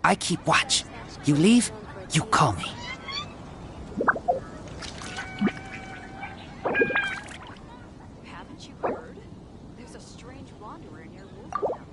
I keep watch. You leave, you call me. Haven't you heard? There's a strange wanderer near Wolvertown.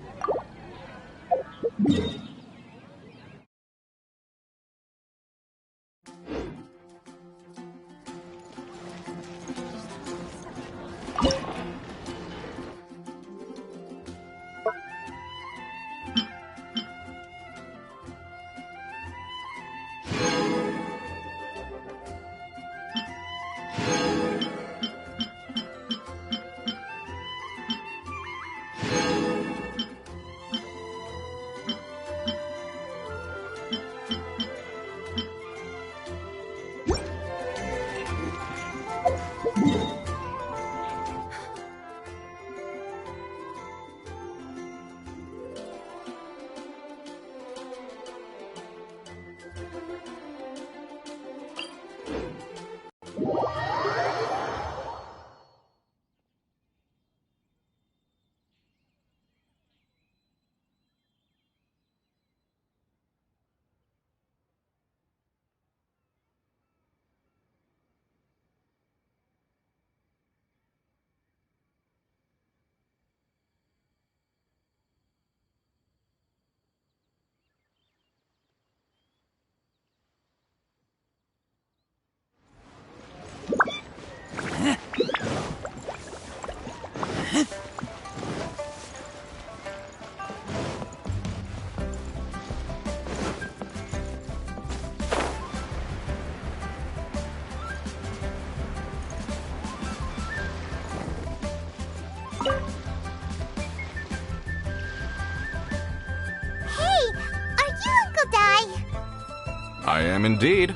I am indeed.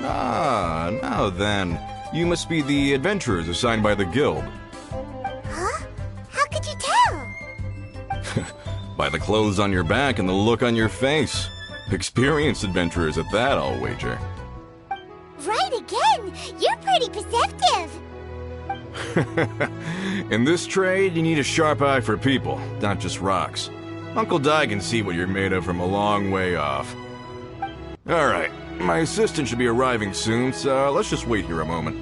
Ah, now then. You must be the adventurers assigned by the guild. Huh? How could you tell? By the clothes on your back and the look on your face. Experienced adventurers at that, I'll wager. Right again! You're pretty perceptive! In this trade, you need a sharp eye for people, not just rocks. Uncle Di can see what you're made of from a long way off. Alright, my assistant should be arriving soon, so let's just wait here a moment.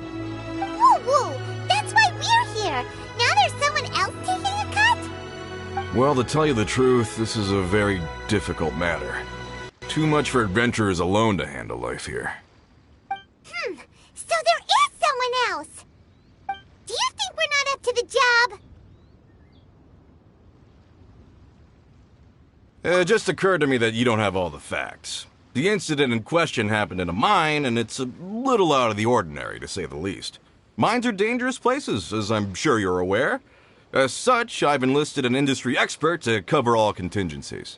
Woo woo! That's why we're here! Now there's someone else taking a cut? Well, to tell you the truth, this is a very difficult matter. Too much for adventurers alone to handle life here. So there is someone else! Do you think we're not up to the job? It just occurred to me that you don't have all the facts. The incident in question happened in a mine, and it's a little out of the ordinary, to say the least. Mines are dangerous places, as I'm sure you're aware. As such, I've enlisted an industry expert to cover all contingencies.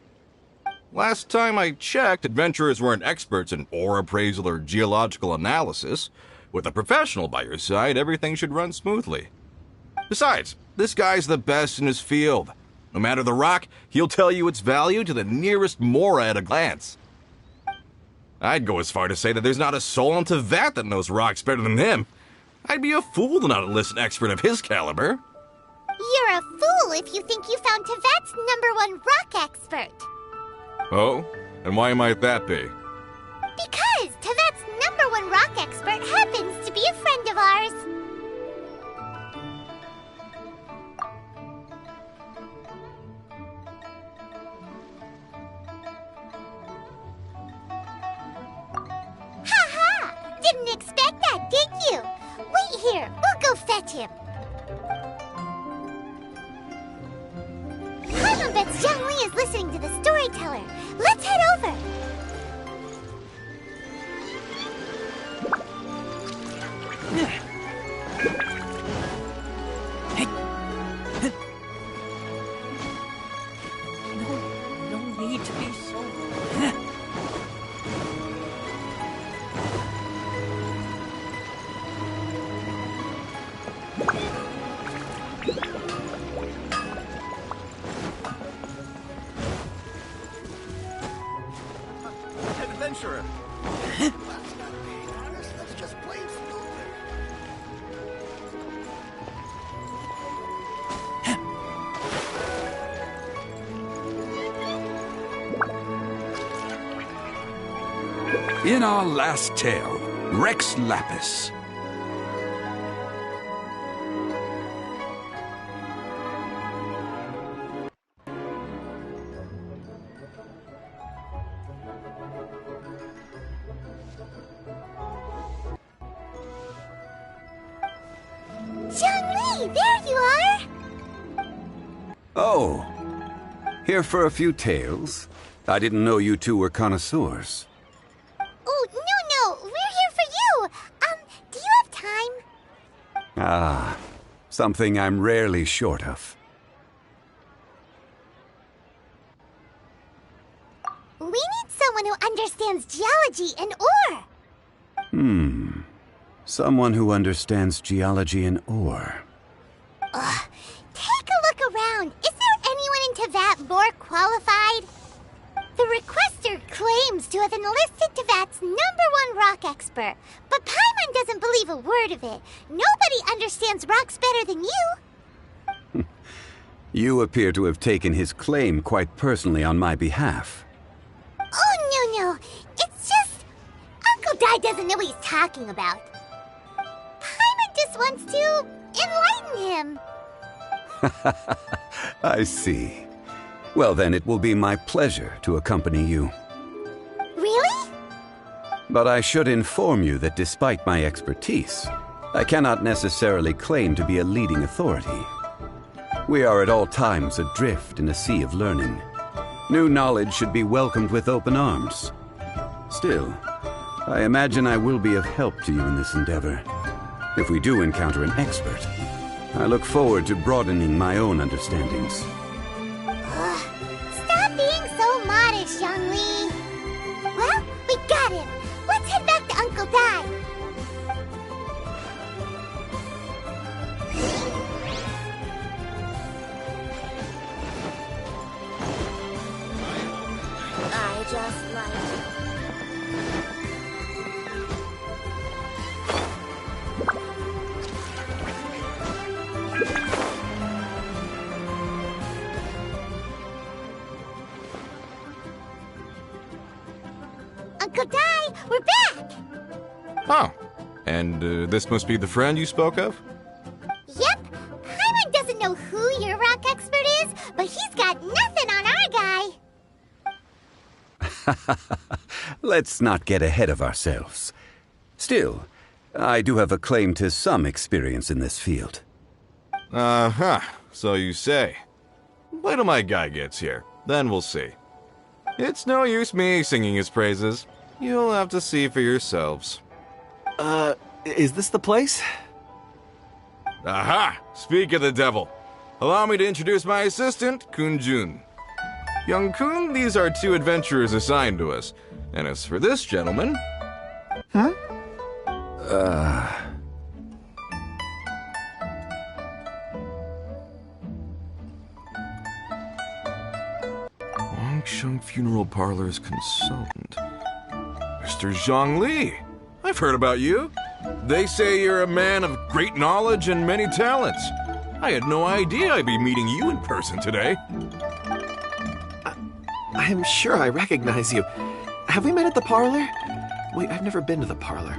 Last time I checked, adventurers weren't experts in ore appraisal or geological analysis. With a professional by your side, everything should run smoothly. Besides, this guy's the best in his field. No matter the rock, he'll tell you its value to the nearest mora at a glance. I'd go as far to say that there's not a soul on Teyvat that knows rocks better than him. I'd be a fool to not enlist an expert of his caliber. You're a fool if you think you found Teyvat's #1 rock expert. Oh? And why might that be? Because Teyvat's #1 rock expert happens to be a friend of ours. Ha! Didn't expect that, did you? Wait here, we'll go fetch him. Paimon bets Zhang Li is listening to the storyteller. Let's head over. In our last tale, Rex Lapis. Zhongli, there you are! Oh, here for a few tales? I didn't know you two were connoisseurs. Oh, no, we're here for you! Do you have time? Ah, something I'm rarely short of. We need someone who understands geology and ore. Someone who understands geology and ore. Take a look around. Is there anyone in Teyvat more qualified? The requester claims to have enlisted Teyvat's #1 rock expert, but Paimon doesn't believe a word of it. Nobody understands rocks better than you. You appear to have taken his claim quite personally on my behalf. Oh, no. It's just... Uncle Dai doesn't know what he's talking about. Paimon just wants to enlighten him. I see. Well, then it will be my pleasure to accompany you. Really? But I should inform you that despite my expertise, I cannot necessarily claim to be a leading authority. We are at all times adrift in a sea of learning. New knowledge should be welcomed with open arms. Still, I imagine I will be of help to you in this endeavor. If we do encounter an expert, I look forward to broadening my own understandings. Stop being so modest, Zhongli. Well, we got him. Let's head back to Uncle Dai. I just like Uncle Dai, we're back! Oh, and this must be the friend you spoke of? Yep, Paimon doesn't know who your rock expert is, but he's got nothing on our guy. Let's not get ahead of ourselves. Still, I do have a claim to some experience in this field. Uh-huh, so you say. Wait till my guy gets here, then we'll see. It's no use me singing his praises. You'll have to see for yourselves. Is this the place? Aha! Speak of the devil. Allow me to introduce my assistant, Kun-jun. Young Kun, these are 2 adventurers assigned to us. And as for this gentleman... Wangsheng Funeral Parlor's consultant. Mr. Zhongli. I've heard about you. They say you're a man of great knowledge and many talents. I had no idea I'd be meeting you in person today. I'm sure I recognize you. Have we met at the parlor? Wait, I've never been to the parlor.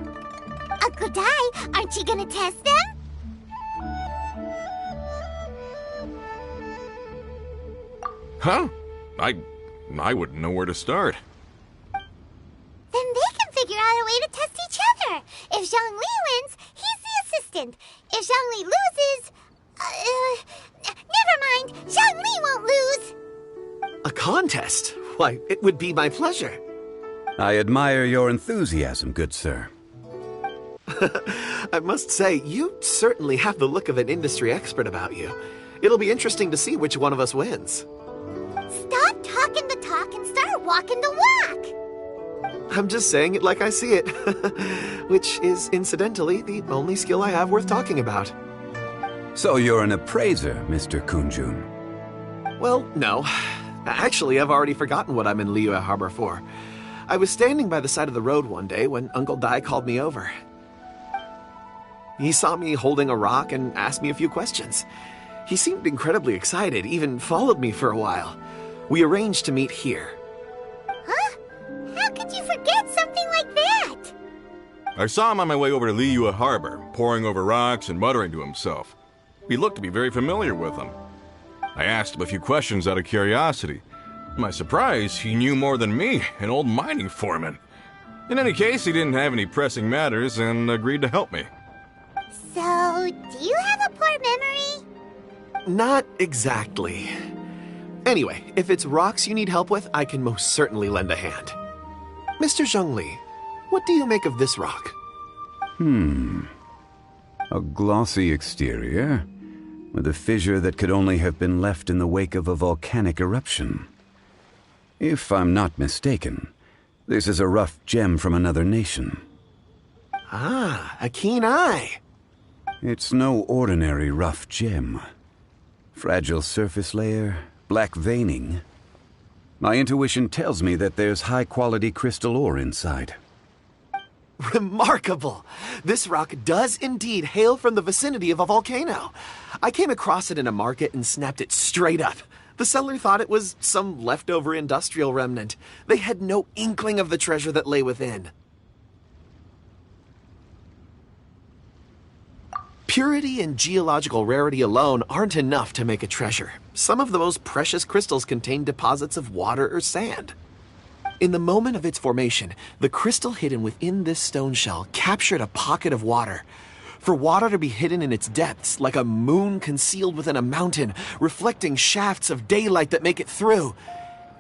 Uncle Dai, aren't you gonna test them? Huh? I wouldn't know where to start. Then they can figure out a way to test each other. If Zhongli wins, he's the assistant. If Zhongli loses... never mind. Zhongli won't lose. A contest? Why, it would be my pleasure. I admire your enthusiasm, good sir. I must say, you certainly have the look of an industry expert about you. It'll be interesting to see which one of us wins. Stop talking the talk and start walking the walk. I'm just saying it like I see it. Which is, incidentally, the only skill I have worth talking about. So you're an appraiser, Mr. Kun-jun. Well, no. Actually, I've already forgotten what I'm in Liyue Harbor for. I was standing by the side of the road one day when Uncle Dai called me over. He saw me holding a rock and asked me a few questions. He seemed incredibly excited, even followed me for a while. We arranged to meet here. Huh? How could you forget something like this? I saw him on my way over to Liyue Harbor, poring over rocks and muttering to himself. He looked to be very familiar with them. I asked him a few questions out of curiosity. To my surprise, he knew more than me, an old mining foreman. In any case, he didn't have any pressing matters and agreed to help me. So, do you have a poor memory? Not exactly. Anyway, if it's rocks you need help with, I can most certainly lend a hand. Mr. Zhongli, what do you make of this rock? A glossy exterior, with a fissure that could only have been left in the wake of a volcanic eruption. If I'm not mistaken, this is a rough gem from another nation. Ah, a keen eye. It's no ordinary rough gem. Fragile surface layer, black veining. My intuition tells me that there's high-quality crystal ore inside. Remarkable! This rock does indeed hail from the vicinity of a volcano. I came across it in a market and snapped it straight up. The seller thought it was some leftover industrial remnant. They had no inkling of the treasure that lay within. Purity and geological rarity alone aren't enough to make a treasure. Some of the most precious crystals contain deposits of water or sand. In the moment of its formation, the crystal hidden within this stone shell captured a pocket of water. For water to be hidden in its depths, like a moon concealed within a mountain, reflecting shafts of daylight that make it through.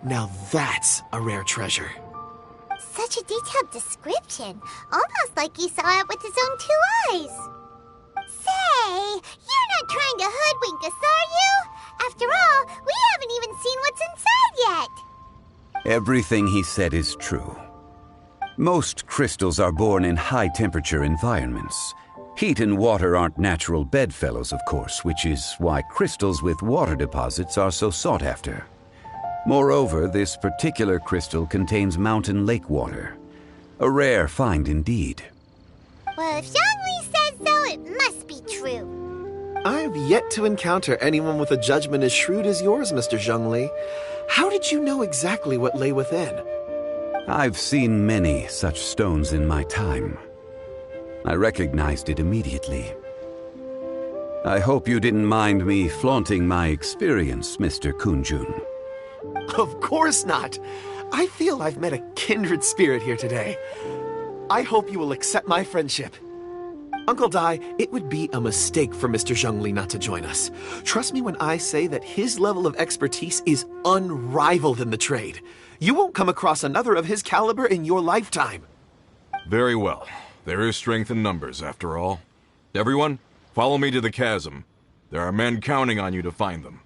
Now that's a rare treasure. Such a detailed description, almost like he saw it with his own 2 eyes. Say, you're not trying to hoodwink us, are you? After all, we haven't even seen what's inside yet. Everything he said is true. Most crystals are born in high-temperature environments. Heat and water aren't natural bedfellows, of course, which is why crystals with water deposits are so sought after. Moreover, this particular crystal contains mountain lake water. A rare find indeed. Well, if Zhongli says so, it must be true. I've yet to encounter anyone with a judgment as shrewd as yours, Mr. Zhongli. How did you know exactly what lay within? I've seen many such stones in my time. I recognized it immediately. I hope you didn't mind me flaunting my experience, Mr. Kunjun. Of course not. I feel I've met a kindred spirit here today. I hope you will accept my friendship. Uncle Dai, it would be a mistake for Mr. Zhongli not to join us. Trust me when I say that his level of expertise is unrivaled in the trade. You won't come across another of his caliber in your lifetime. Very well. There is strength in numbers, after all. Everyone, follow me to the chasm. There are men counting on you to find them.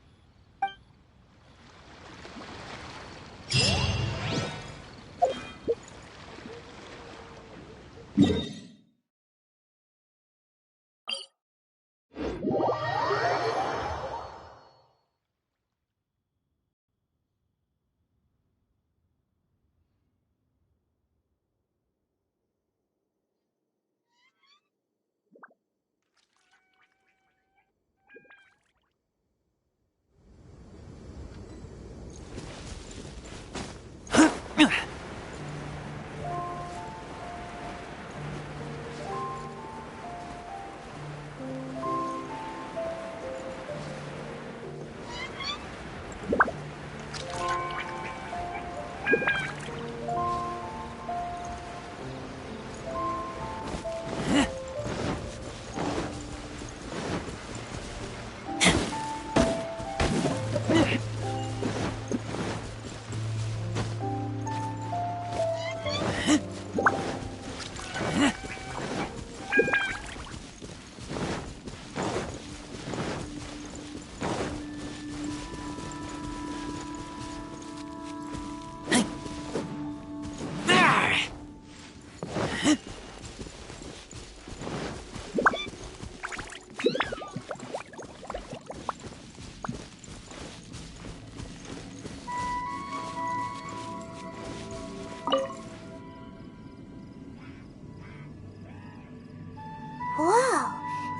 Whoa,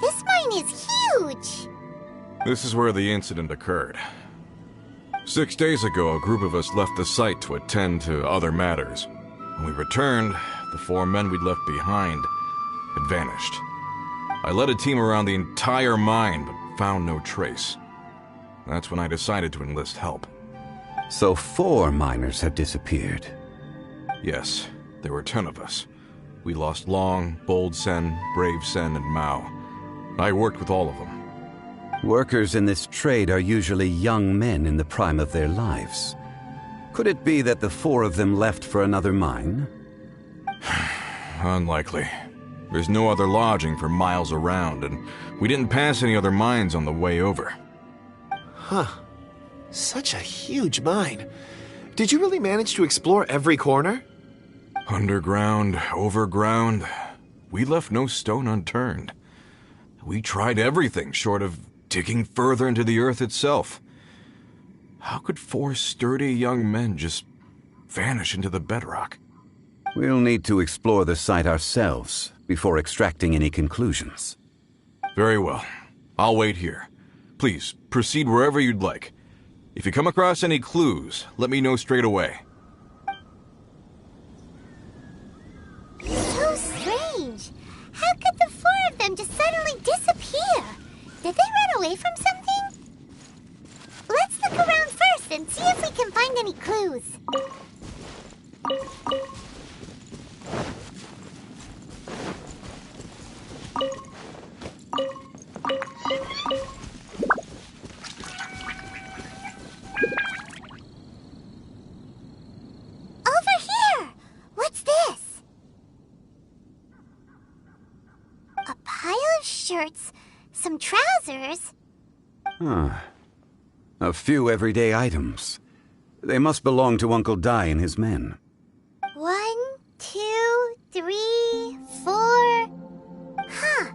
this mine is huge! This is where the incident occurred. 6 days ago, a group of us left the site to attend to other matters. When we returned, the 4 men we'd left behind had vanished. I led a team around the entire mine, but found no trace. That's when I decided to enlist help. So 4 miners have disappeared. Yes, there were 10 of us. We lost Long, Bold Sen, Brave Sen, and Mao. I worked with all of them. Workers in this trade are usually young men in the prime of their lives. Could it be that the 4 of them left for another mine? Unlikely. There's no other lodging for miles around, and we didn't pass any other mines on the way over. Huh. Such a huge mine. Did you really manage to explore every corner? Underground, overground, we left no stone unturned. We tried everything short of digging further into the earth itself. How could 4 sturdy young men just vanish into the bedrock? We'll need to explore the site ourselves before extracting any conclusions. Very well. I'll wait here. Please, proceed wherever you'd like. If you come across any clues, let me know straight away. So strange. How could the 4 of them just suddenly disappear? Did they run away from something? Let's look around first and see if we can find any clues. Over here! What's this? A pile of shirts, some trousers. A few everyday items. They must belong to Uncle Dai and his men. 1, 2, 3, 4. Huh,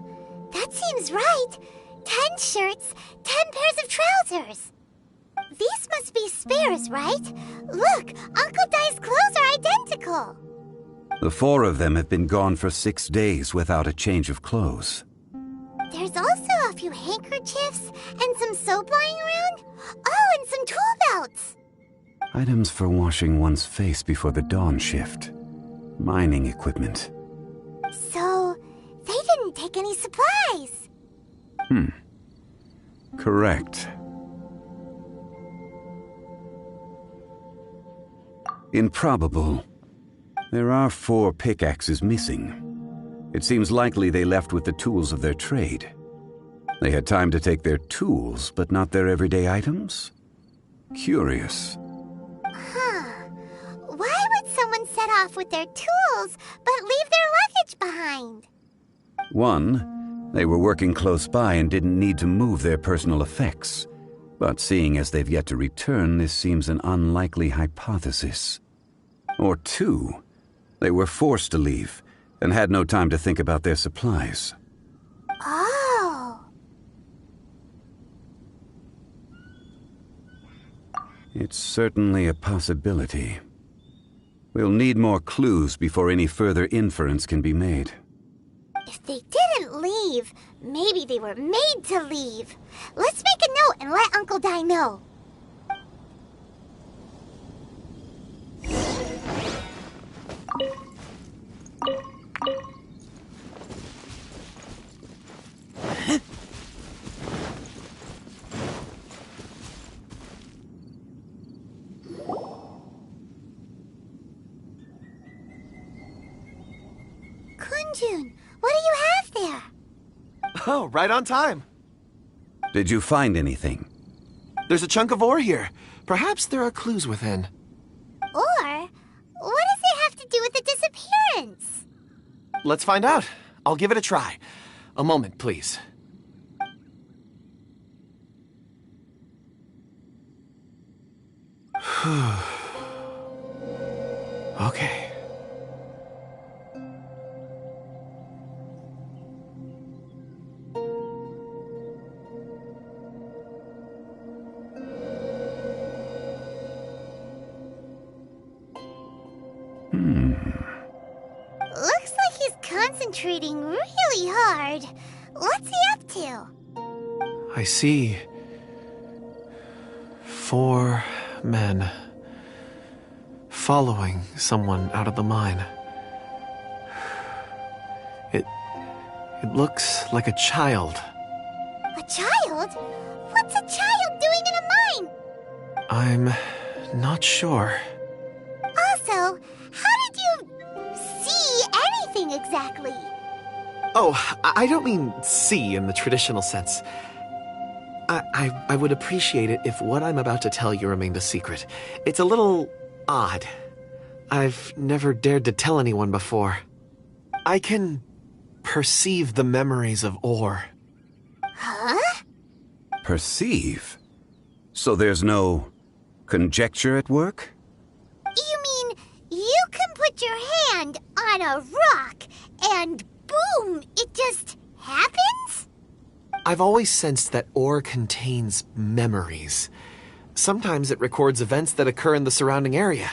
that seems right. 10 shirts, 10 pairs of trousers. These must be spares, right? Look, Uncle Dai's clothes are identical. The 4 of them have been gone for 6 days without a change of clothes. There's also a few handkerchiefs and some soap lying around. Oh, and some tool belts. Items for washing one's face before the dawn shift. Mining equipment. So, they didn't take any supplies. Correct. Improbable. There are 4 pickaxes missing. It seems likely they left with the tools of their trade. They had time to take their tools, but not their everyday items? Curious. Why would someone set off with their tools but leave their luggage behind? 1, they were working close by and didn't need to move their personal effects. But seeing as they've yet to return, this seems an unlikely hypothesis. Or 2, they were forced to leave and had no time to think about their supplies. Oh. It's certainly a possibility. We'll need more clues before any further inference can be made. If they didn't leave, maybe they were made to leave. Let's make a note and let Uncle Dai know. Kunjun, what do you have there? Oh, right on time. Did you find anything? There's a chunk of ore here. Perhaps there are clues within. Or, what does it have to do with the disappearance? Let's find out. I'll give it a try. A moment, please. Okay. Looks like he's concentrating really hard. What's he up to? I see 4 men following someone out of the mine. It looks like a child. A child? What's a child doing in a mine? I'm not sure. Also, how did you see anything exactly? Oh, I don't mean see in the traditional sense. I would appreciate it if what I'm about to tell you remained a secret. It's a little odd. I've never dared to tell anyone before. I can perceive the memories of ore. Huh? Perceive? So there's no conjecture at work? You mean you can put your hand on a rock and boom, it just happens? I've always sensed that ore contains memories. Sometimes it records events that occur in the surrounding area.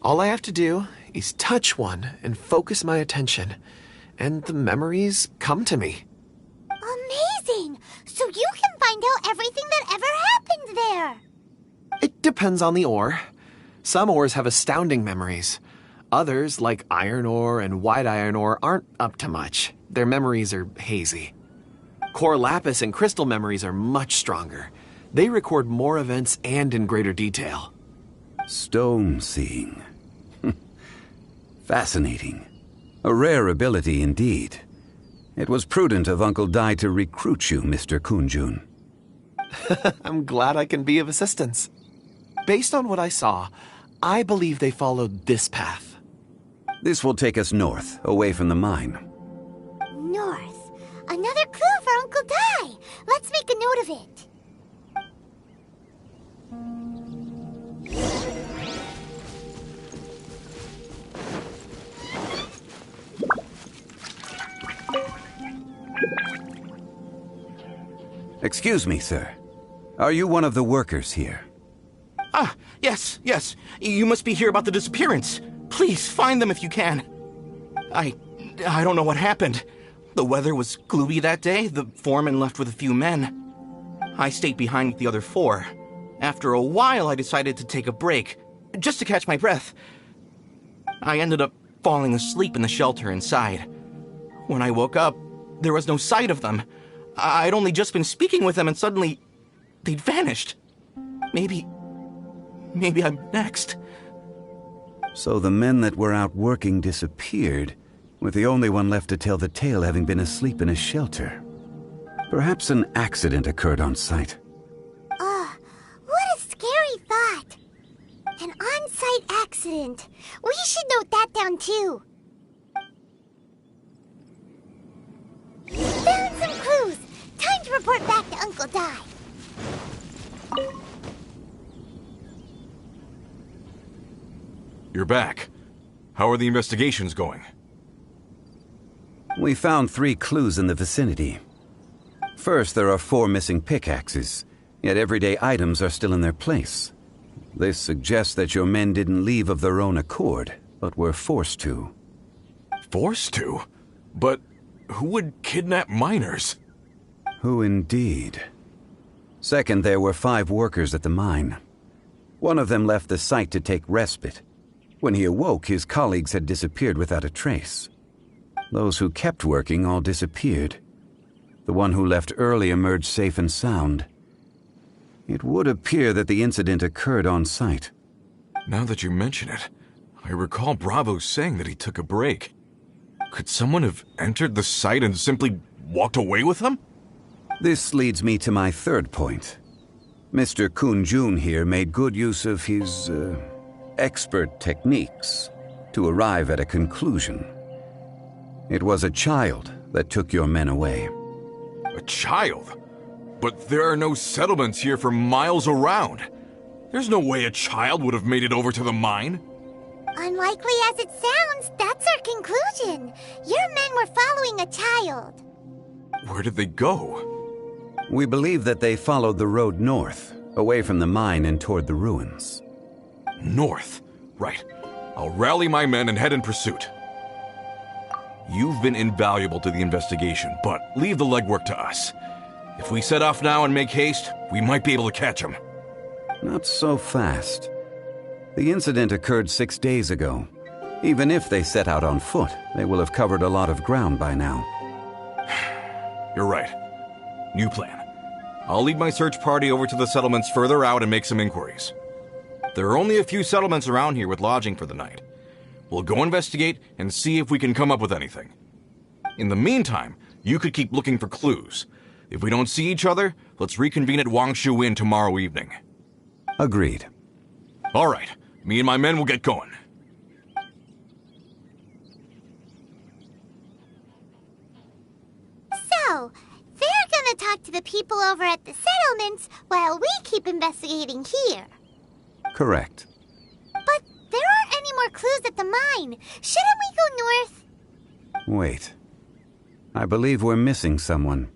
All I have to do is touch one and focus my attention, and the memories come to me. Amazing! So you can find out everything that ever happened there. It depends on the ore. Some ores have astounding memories. Others, like iron ore and white iron ore, aren't up to much. Their memories are hazy. Core lapis and crystal memories are much stronger. They record more events and in greater detail. Stone seeing. Fascinating. A rare ability indeed. It was prudent of Uncle Dai to recruit you, Mr. Kunjun. I'm glad I can be of assistance. Based on what I saw, I believe they followed this path. This will take us north, away from the mine. North. Another clue for Uncle Dai. Let's make a note of it. Excuse me, sir. Are you one of the workers here? Ah, yes. You must be here about the disappearance. Please, find them if you can. I don't know what happened. The weather was gloomy that day. The foreman left with a few men. I stayed behind with the other 4. After a while, I decided to take a break, just to catch my breath. I ended up falling asleep in the shelter inside. When I woke up, there was no sight of them. I'd only just been speaking with them and suddenly they'd vanished. Maybe I'm next. So the men that were out working disappeared, with the only one left to tell the tale having been asleep in a shelter. Perhaps an accident occurred on site. What a scary thought. An on-site accident. We should note that down too. Found some clues. Time to report back to Uncle Dai. You're back. How are the investigations going? We found 3 clues in the vicinity. First, there are 4 missing pickaxes, yet everyday items are still in their place. This suggests that your men didn't leave of their own accord, but were forced to. Forced to? But who would kidnap miners? Who indeed? Second, there were 5 workers at the mine. One of them left the site to take respite. When he awoke, his colleagues had disappeared without a trace. Those who kept working all disappeared. The one who left early emerged safe and sound. It would appear that the incident occurred on site. Now that you mention it, I recall Bravo saying that he took a break. Could someone have entered the site and simply walked away with him? This leads me to my third point. Mr. Kunjun here made good use of his, expert techniques to arrive at a conclusion. It was a child that took your men away. A child? But there are no settlements here for miles around. There's no way a child would have made it over to the mine. Unlikely as it sounds, that's our conclusion. Your men were following a child. Where did they go? We believe that they followed the road north, away from the mine and toward the ruins. North. Right. I'll rally my men and head in pursuit. You've been invaluable to the investigation, but leave the legwork to us. If we set off now and make haste, we might be able to catch them. Not so fast. The incident occurred 6 days ago. Even if they set out on foot, they will have covered a lot of ground by now. You're right. New plan. I'll lead my search party over to the settlements further out and make some inquiries. There are only a few settlements around here with lodging for the night. We'll go investigate and see if we can come up with anything. In the meantime, you could keep looking for clues. If we don't see each other, let's reconvene at Wangshu Inn tomorrow evening. Agreed. All right. Me and my men will get going. So, they're gonna talk to the people over at the settlements while we keep investigating here. Correct. But there aren't any more clues at the mine. Shouldn't we go north? Wait. I believe we're missing someone.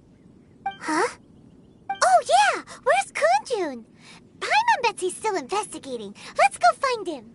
Huh? Oh yeah! Where's Kunjun? Paimon bets he's still investigating. Let's go find him.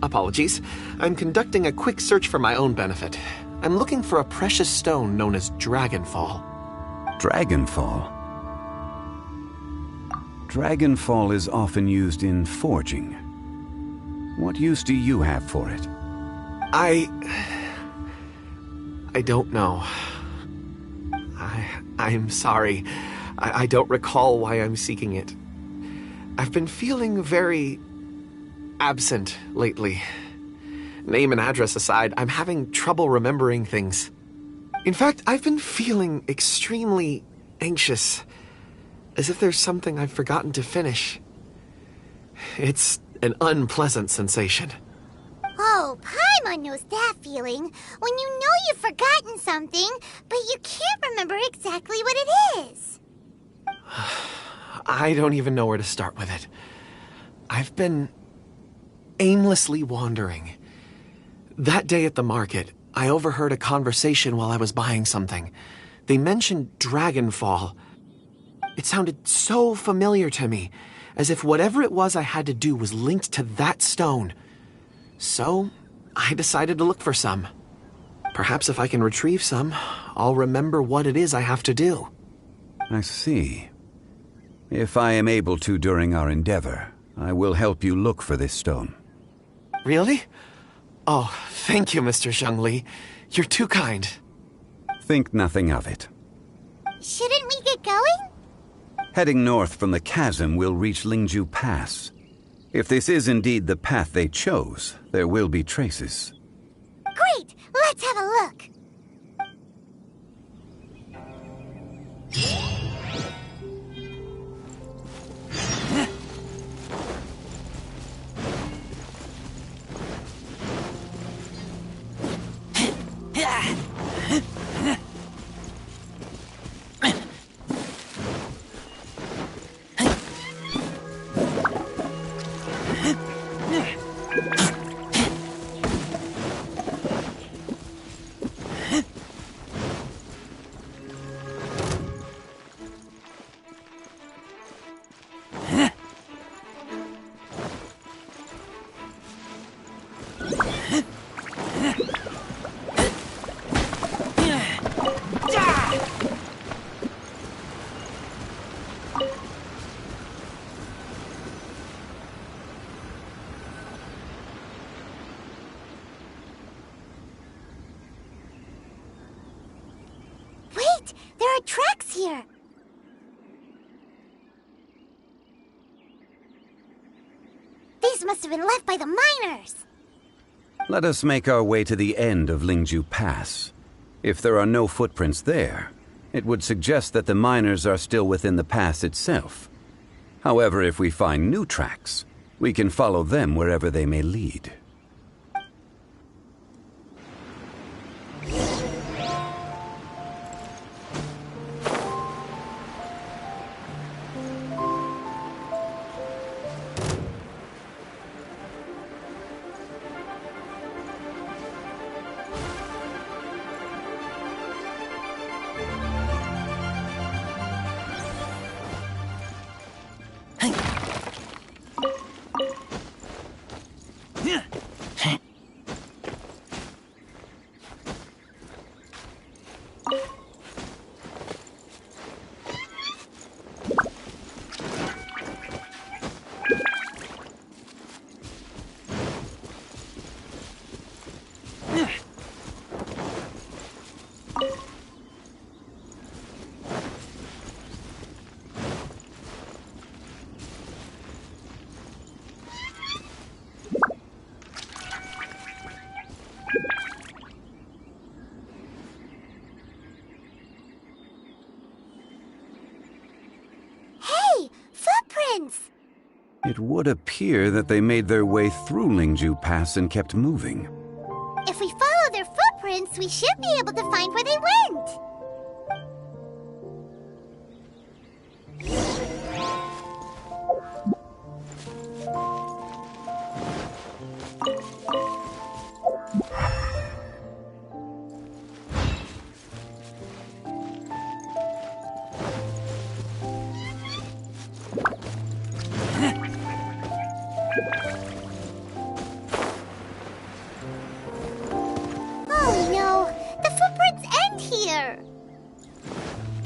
Apologies. I'm conducting a quick search for my own benefit. I'm looking for a precious stone known as Dragonfall. Dragonfall? Dragonfall is often used in forging. What use do you have for it? I don't know. I'm sorry. I don't recall why I'm seeking it. I've been feeling very absent lately. Name and address aside, I'm having trouble remembering things. In fact, I've been feeling extremely anxious, as if there's something I've forgotten to finish. It's an unpleasant sensation. Oh, Paimon knows that feeling. When you know you've forgotten something, but you can't remember exactly what it is. I don't even know where to start with it. I've been aimlessly wandering. That day at the market, I overheard a conversation while I was buying something. They mentioned Dragonfall. It sounded so familiar to me, as if whatever it was I had to do was linked to that stone. So, I decided to look for some. Perhaps if I can retrieve some, I'll remember what it is I have to do. I see. If I am able to during our endeavor, I will help you look for this stone. Really? Oh, thank you, Mr. Zhengli. You're too kind. Think nothing of it. Shouldn't we get going? Heading north from the chasm, we'll reach Lingju Pass. If this is indeed the path they chose, there will be traces. Great! Let's have a look! There are tracks here! These must have been left by the miners! Let us make our way to the end of Lingju Pass. If there are no footprints there, It would suggest that the miners are still within the pass itself. However, if we find new tracks, we can follow them wherever they may lead. It would appear that they made their way through Lingju Pass and kept moving. If we follow their footprints, we should be able to find where they went.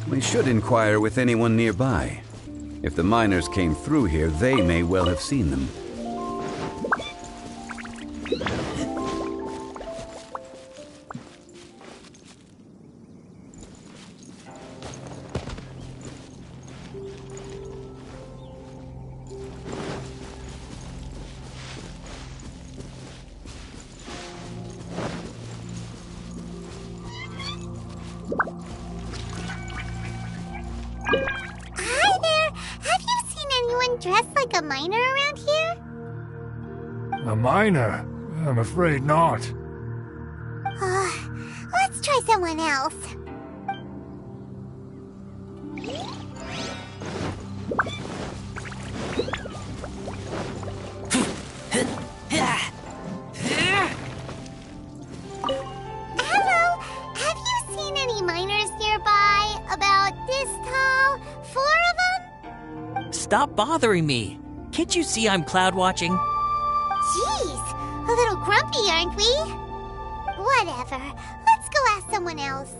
We should inquire with anyone nearby. If the miners came through here, they may well have seen them. Dressed like a miner around here? A miner? I'm afraid not. Let's try someone else. Hello, have you seen any miners nearby? About this tall? 4 of them? Stop bothering me. Can't you see I'm cloud watching? Jeez, a little grumpy, aren't we? Whatever. Let's go ask someone else.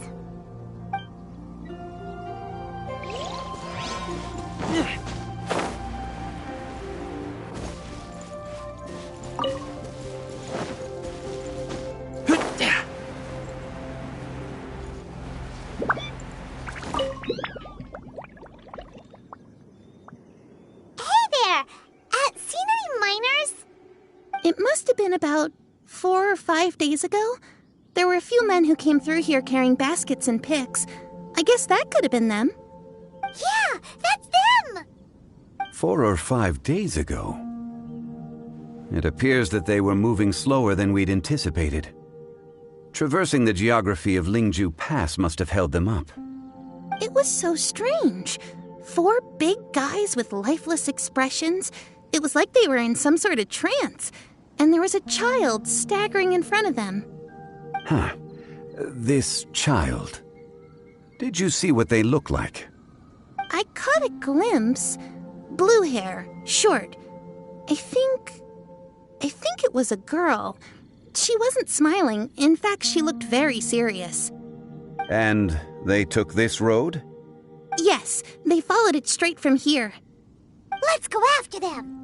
It must have been about 4 or 5 days ago. There were a few men who came through here carrying baskets and picks. I guess that could have been them. Yeah, that's them! 4 or 5 days ago. It appears that they were moving slower than we'd anticipated. Traversing the geography of Lingju Pass must have held them up. It was so strange. 4 big guys with lifeless expressions. It was like they were in some sort of trance. And there was a child staggering in front of them. Huh. This child. Did you see what they look like? I caught a glimpse. Blue hair, short. I think it was a girl. She wasn't smiling. In fact, she looked very serious. And they took this road? Yes, they followed it straight from here. Let's go after them!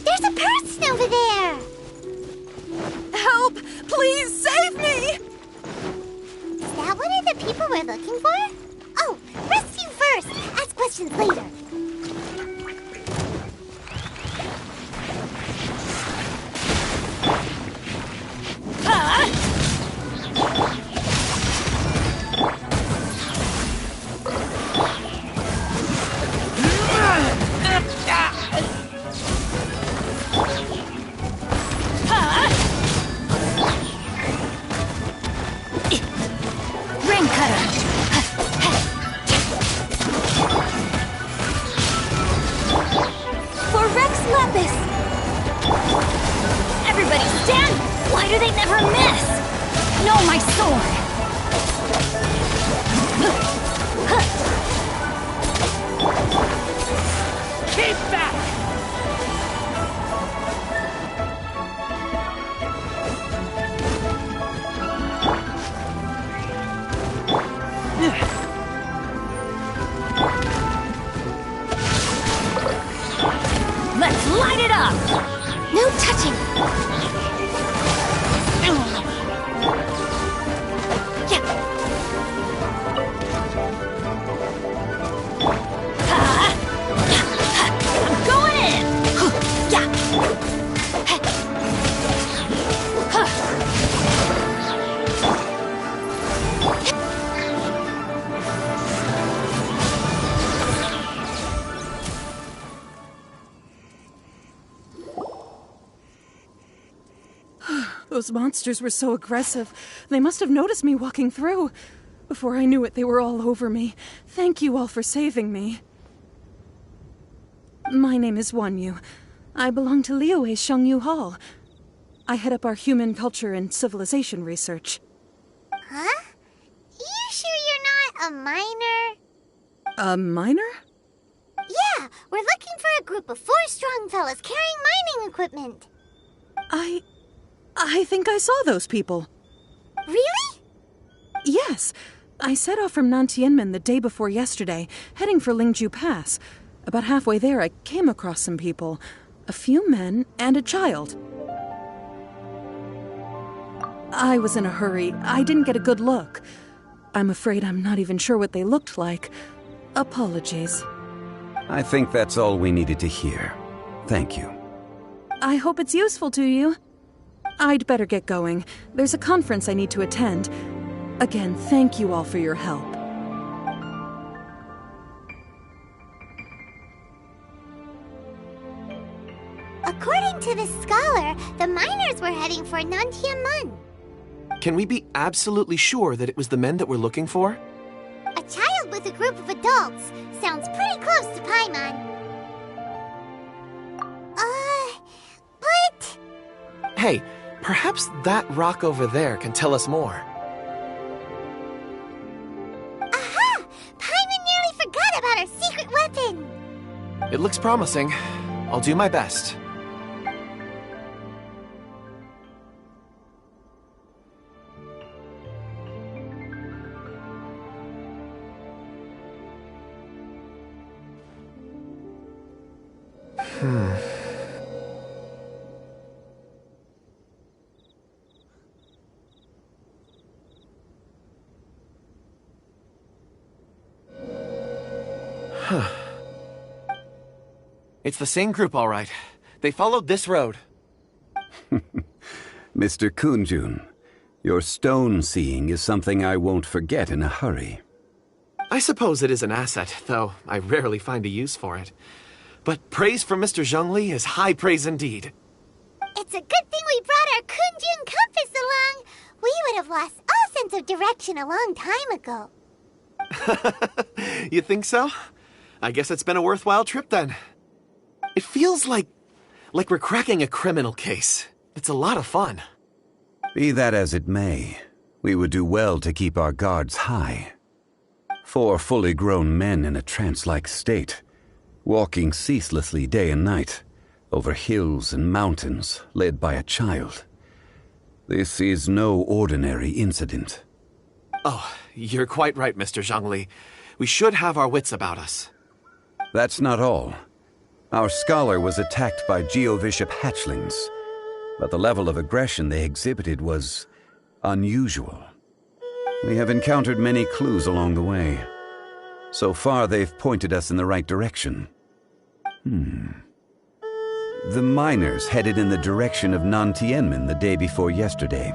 There's a person over there! Help! Please save me! Is that one of the people we're looking for? Oh, rescue first! Ask questions later. Everybody stand! Why do they never miss? No, my sword! Keep back! Let's light it up! No touching! I'm going in! Those monsters were so aggressive. They must have noticed me walking through. Before I knew it, they were all over me. Thank you all for saving me. My name is Wanyu. I belong to Liyue's Shengyu Hall. I head up our human culture and civilization research. Huh? You sure you're not a miner? A miner? Yeah, we're looking for a group of 4 strong fellas carrying mining equipment. I think I saw those people. Really? Yes. I set off from Nantianmen the day before yesterday, heading for Lingju Pass. About halfway there, I came across some people. A few men and a child. I was in a hurry. I didn't get a good look. I'm afraid I'm not even sure what they looked like. Apologies. I think that's all we needed to hear. Thank you. I hope it's useful to you. I'd better get going. There's a conference I need to attend. Again, thank you all for your help. According to this scholar, the miners were heading for Nantianmen. Can we be absolutely sure that it was the men that we're looking for? A child with a group of adults. Sounds pretty close to Paimon. But... Hey, perhaps that rock over there can tell us more. Aha! Paimon nearly forgot about our secret weapon! It looks promising. I'll do my best. It's the same group, all right. They followed this road. Mr. Kunjun, your stone seeing is something I won't forget in a hurry. I suppose it is an asset, though I rarely find a use for it. But praise from Mr. Zhongli is high praise indeed. It's a good thing we brought our Kunjun compass along. We would have lost all sense of direction a long time ago. You think so? I guess it's been a worthwhile trip then. It feels like we're cracking a criminal case. It's a lot of fun. Be that as it may, we would do well to keep our guards high. 4 fully grown men in a trance-like state, walking ceaselessly day and night, over hills and mountains, led by a child. This is no ordinary incident. Oh, you're quite right, Mr. Zhongli. We should have our wits about us. That's not all. Our scholar was attacked by Geovishap hatchlings, but the level of aggression they exhibited was unusual. We have encountered many clues along the way. So far, they've pointed us in the right direction. The miners headed in the direction of Nantianmen the day before yesterday.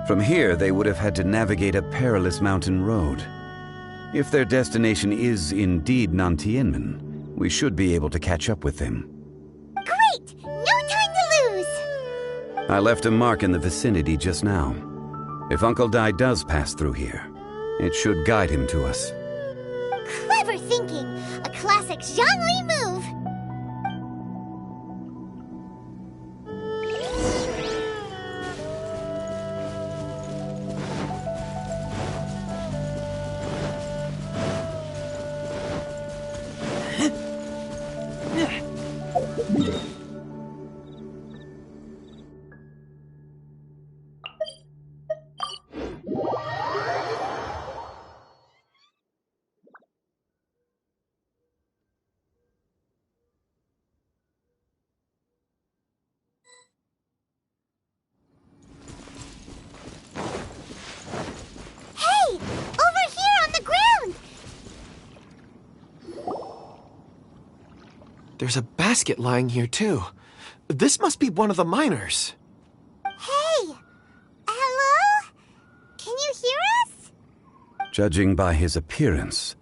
From here, they would have had to navigate a perilous mountain road. If their destination is indeed Nantianmen, we should be able to catch up with them. Great! No time to lose! I left a mark in the vicinity just now. If Uncle Dai does pass through here, it should guide him to us. Clever thinking! A classic Zhongli move! There's a basket lying here, too. This must be one of the miners. Hey! Hello? Can you hear us? Judging by his appearance,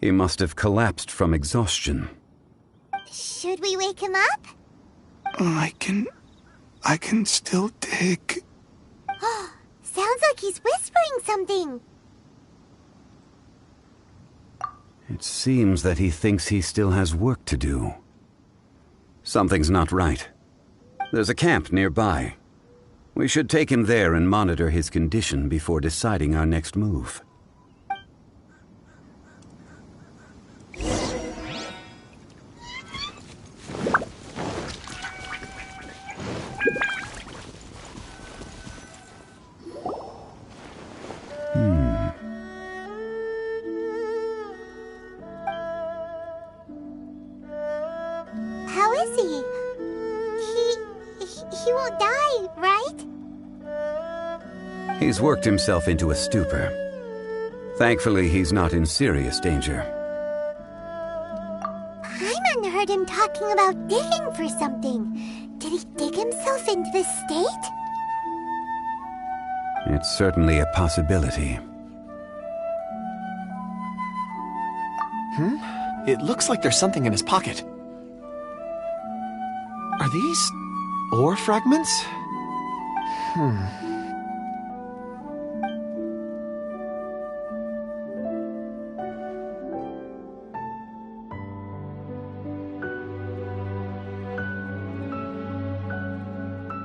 he must have collapsed from exhaustion. Should we wake him up? I can still dig. Sounds like he's whispering something. It seems that he thinks he still has work to do. Something's not right. There's a camp nearby. We should take him there and monitor his condition before deciding our next move. How is he? He won't die, right? He's worked himself into a stupor. Thankfully, he's not in serious danger. Paimon heard him talking about digging for something. Did he dig himself into this state? It's certainly a possibility. It looks like there's something in his pocket. Are these ore fragments?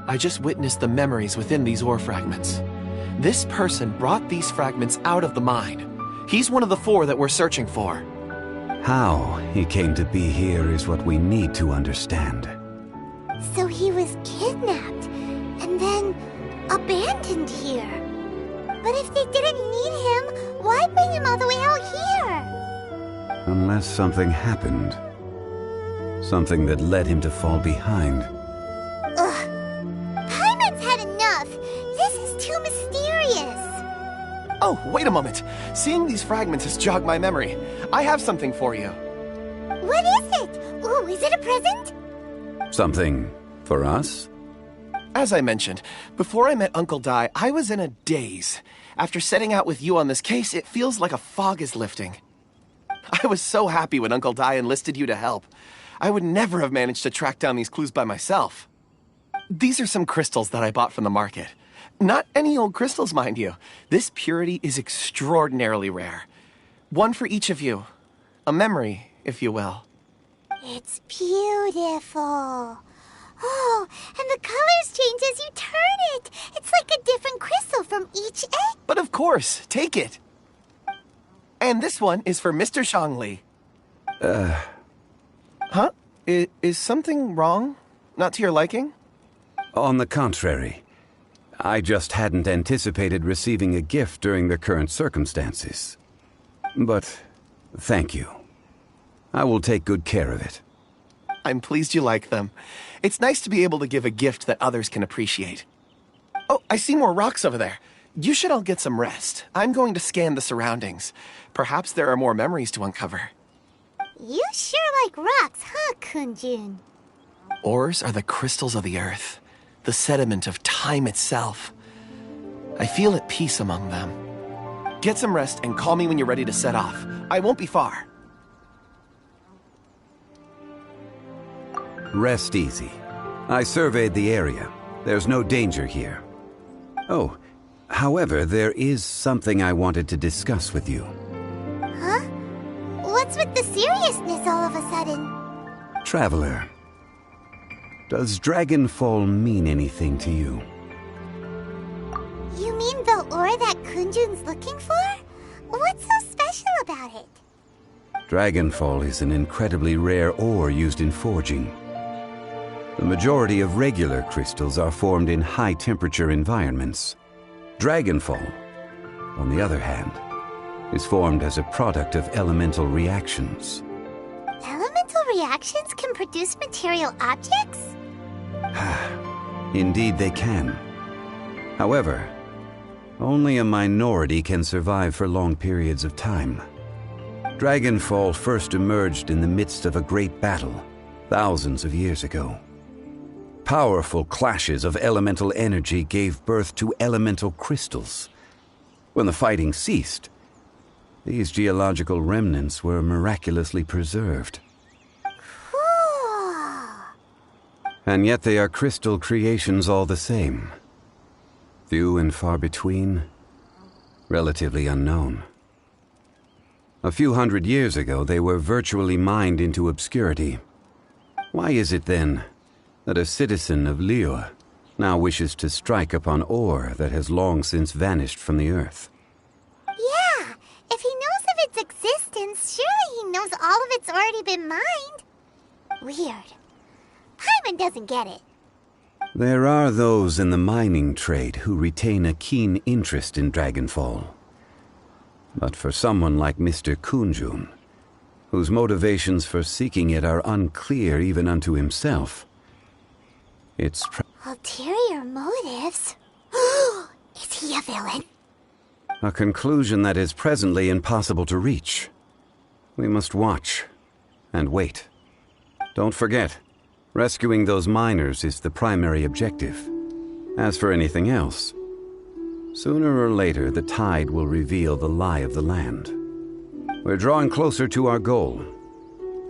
I just witnessed the memories within these ore fragments. This person brought these fragments out of the mine. He's one of the 4 that we're searching for. How he came to be here is what we need to understand. So he was kidnapped and then abandoned here. But if they didn't need him, why bring him all the way out here? Unless something happened. Something that led him to fall behind. Ugh. Paimon's had enough. This is too mysterious. Oh, wait a moment. Seeing these fragments has jogged my memory. I have something for you. What is it? Ooh, is it a present? Something for us? As I mentioned, before I met Uncle Dai, I was in a daze. After setting out with you on this case, it feels like a fog is lifting. I was so happy when Uncle Dai enlisted you to help. I would never have managed to track down these clues by myself. These are some crystals that I bought from the market. Not any old crystals, mind you. This purity is extraordinarily rare. One for each of you. A memory, if you will. It's beautiful. Oh, and the colors change as you turn it. It's like a different crystal from each egg. But of course, take it. And this one is for Mr. Zhongli. Huh? Is something wrong? Not to your liking? On the contrary. I just hadn't anticipated receiving a gift during the current circumstances. But thank you. I will take good care of it. I'm pleased you like them. It's nice to be able to give a gift that others can appreciate. Oh, I see more rocks over there. You should all get some rest. I'm going to scan the surroundings. Perhaps there are more memories to uncover. You sure like rocks, huh, Kunjun? Ores are the crystals of the earth, the sediment of time itself. I feel at peace among them. Get some rest and call me when you're ready to set off. I won't be far. Rest easy. I surveyed the area. There's no danger here. Oh, however, there is something I wanted to discuss with you. Huh? What's with the seriousness all of a sudden? Traveler, does Dragonfall mean anything to you? You mean the ore that Kunjun's looking for? What's so special about it? Dragonfall is an incredibly rare ore used in forging. The majority of regular crystals are formed in high-temperature environments. Dragonfall, on the other hand, is formed as a product of elemental reactions. Elemental reactions can produce material objects? Indeed they can. However, only a minority can survive for long periods of time. Dragonfall first emerged in the midst of a great battle, thousands of years ago. Powerful clashes of elemental energy gave birth to elemental crystals. When the fighting ceased, these geological remnants were miraculously preserved. Cool. And yet they are crystal creations all the same. Few and far between, relatively unknown. A few hundred years ago, they were virtually mined into obscurity. Why is it then that a citizen of Liyue now wishes to strike upon ore that has long since vanished from the earth? Yeah, if he knows of its existence, surely he knows all of it's already been mined. Weird. Paimon doesn't get it. There are those in the mining trade who retain a keen interest in Dragonfall. But for someone like Mr. Kunjun, whose motivations for seeking it are unclear even unto himself, it's ulterior motives? Is he a villain? A conclusion that is presently impossible to reach. We must watch and wait. Don't forget, rescuing those miners is the primary objective. As for anything else, sooner or later the tide will reveal the lie of the land. We're drawing closer to our goal.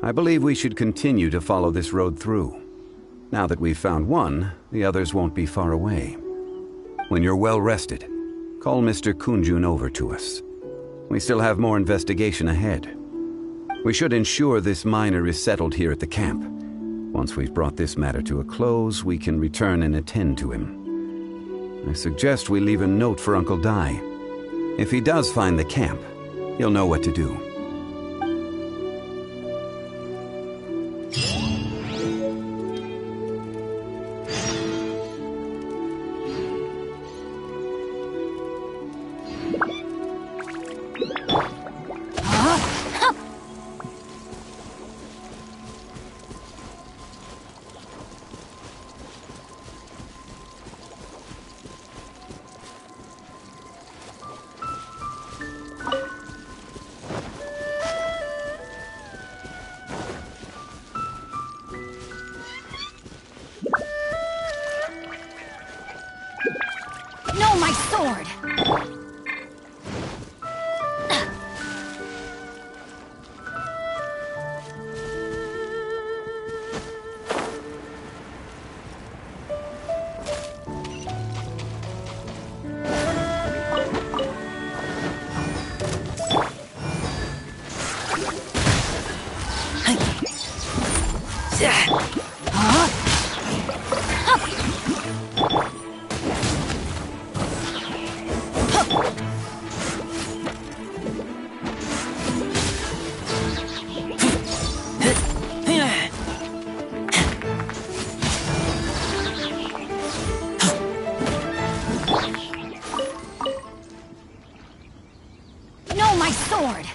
I believe we should continue to follow this road through. Now that we've found one, the others won't be far away. When you're well rested, call Mr. Kunjun over to us. We still have more investigation ahead. We should ensure this miner is settled here at the camp. Once we've brought this matter to a close, we can return and attend to him. I suggest we leave a note for Uncle Dai. If he does find the camp, he'll know what to do. No, my sword! No, my sword!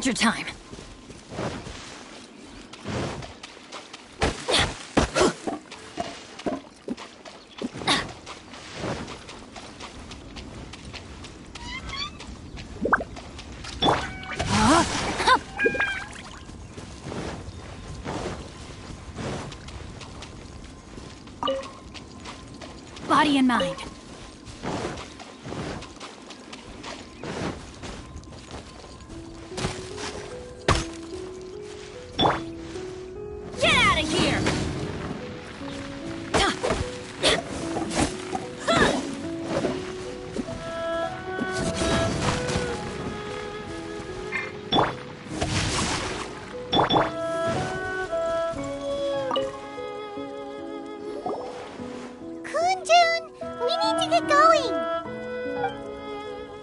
Adventure time! Body and mind. Get out of here!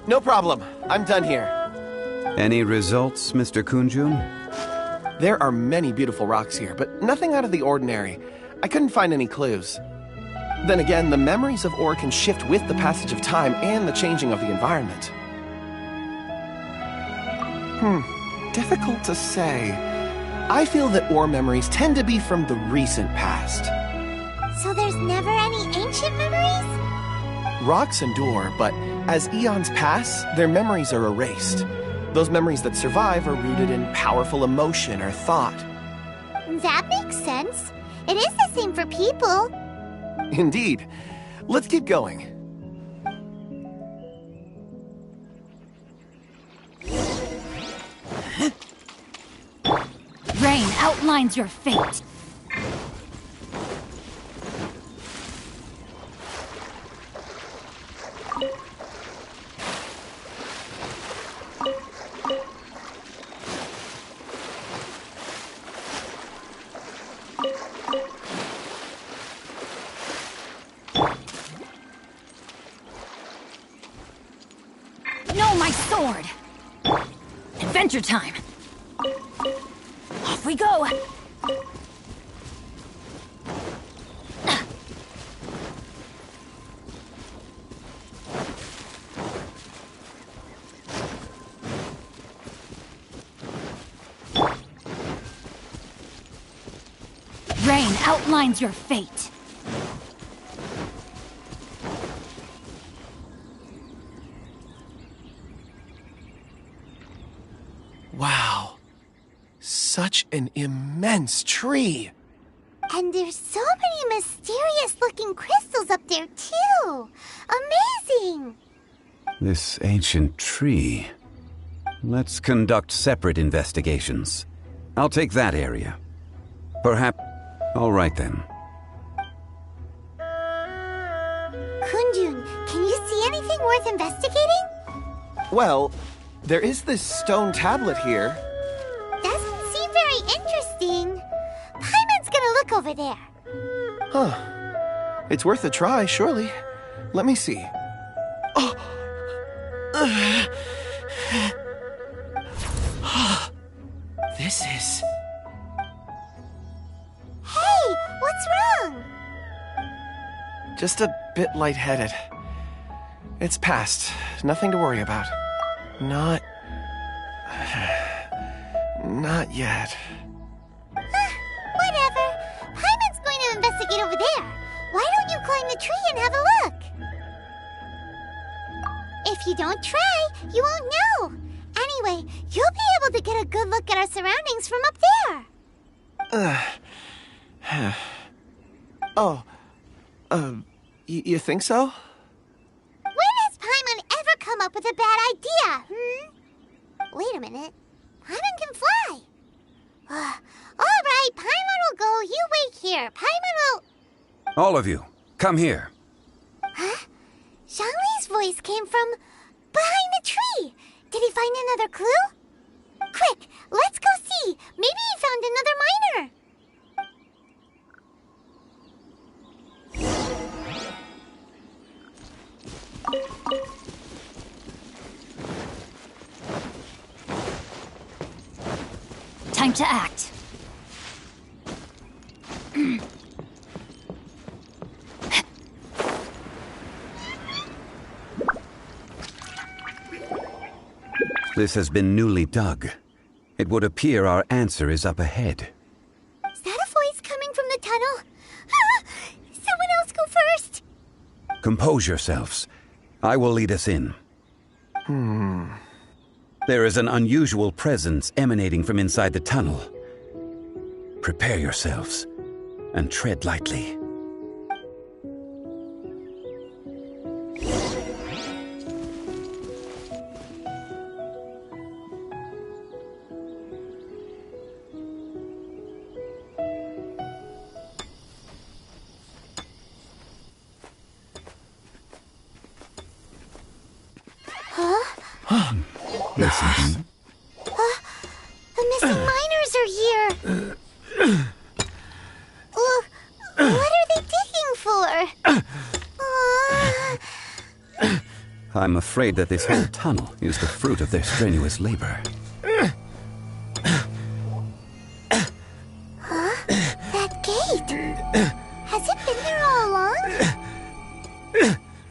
No problem. I'm done here. Any results, Mr. Kunjun? There are many beautiful rocks here, but nothing out of the ordinary. I couldn't find any clues. Then again, the memories of ore can shift with the passage of time and the changing of the environment. Difficult to say. I feel that ore memories tend to be from the recent past. So there's never any ancient memories? Rocks endure, but as eons pass, their memories are erased. Those memories that survive are rooted in powerful emotion or thought. That makes sense. It is the same for people. Indeed. Let's keep going. Rain outlines your fate. No, my sword! Adventure time! Off we go! Rain outlines your fate. Wow. Such an immense tree. And there's so many mysterious-looking crystals up there, too. Amazing! This ancient tree. Let's conduct separate investigations. I'll take that area. Perhaps... All right, then. Kunjun, can you see anything worth investigating? Well, there is this stone tablet here. Doesn't seem very interesting. Paimon's gonna look over there. Huh. It's worth a try, surely. Let me see. Oh! This is... Hey, what's wrong? just a bit lightheaded. It's past. Nothing to worry about. Not yet. Whatever. Paimon's going to investigate over there. Why don't you climb the tree and have a look? If you don't try, you won't know. Anyway, you'll be able to get a good look at our surroundings from up there. You think so? When has Paimon ever come up with a bad idea, Wait a minute. Paimon can fly. All right, Paimon will go. You wait here. Paimon will... All of you, come here. Huh? Zhongli's voice came from behind the tree. Did he find another clue? Quick, let's go see. Maybe he found another miner. Time to act. This has been newly dug. It would appear our answer is up ahead. Is that a voice coming from the tunnel? Someone else go first! Compose yourselves. I will lead us in. There is an unusual presence emanating from inside the tunnel. Prepare yourselves and tread lightly. Listen. The missing miners are here! What are they digging for? I'm afraid that this whole tunnel is the fruit of their strenuous labor. That gate! Has it been there all along?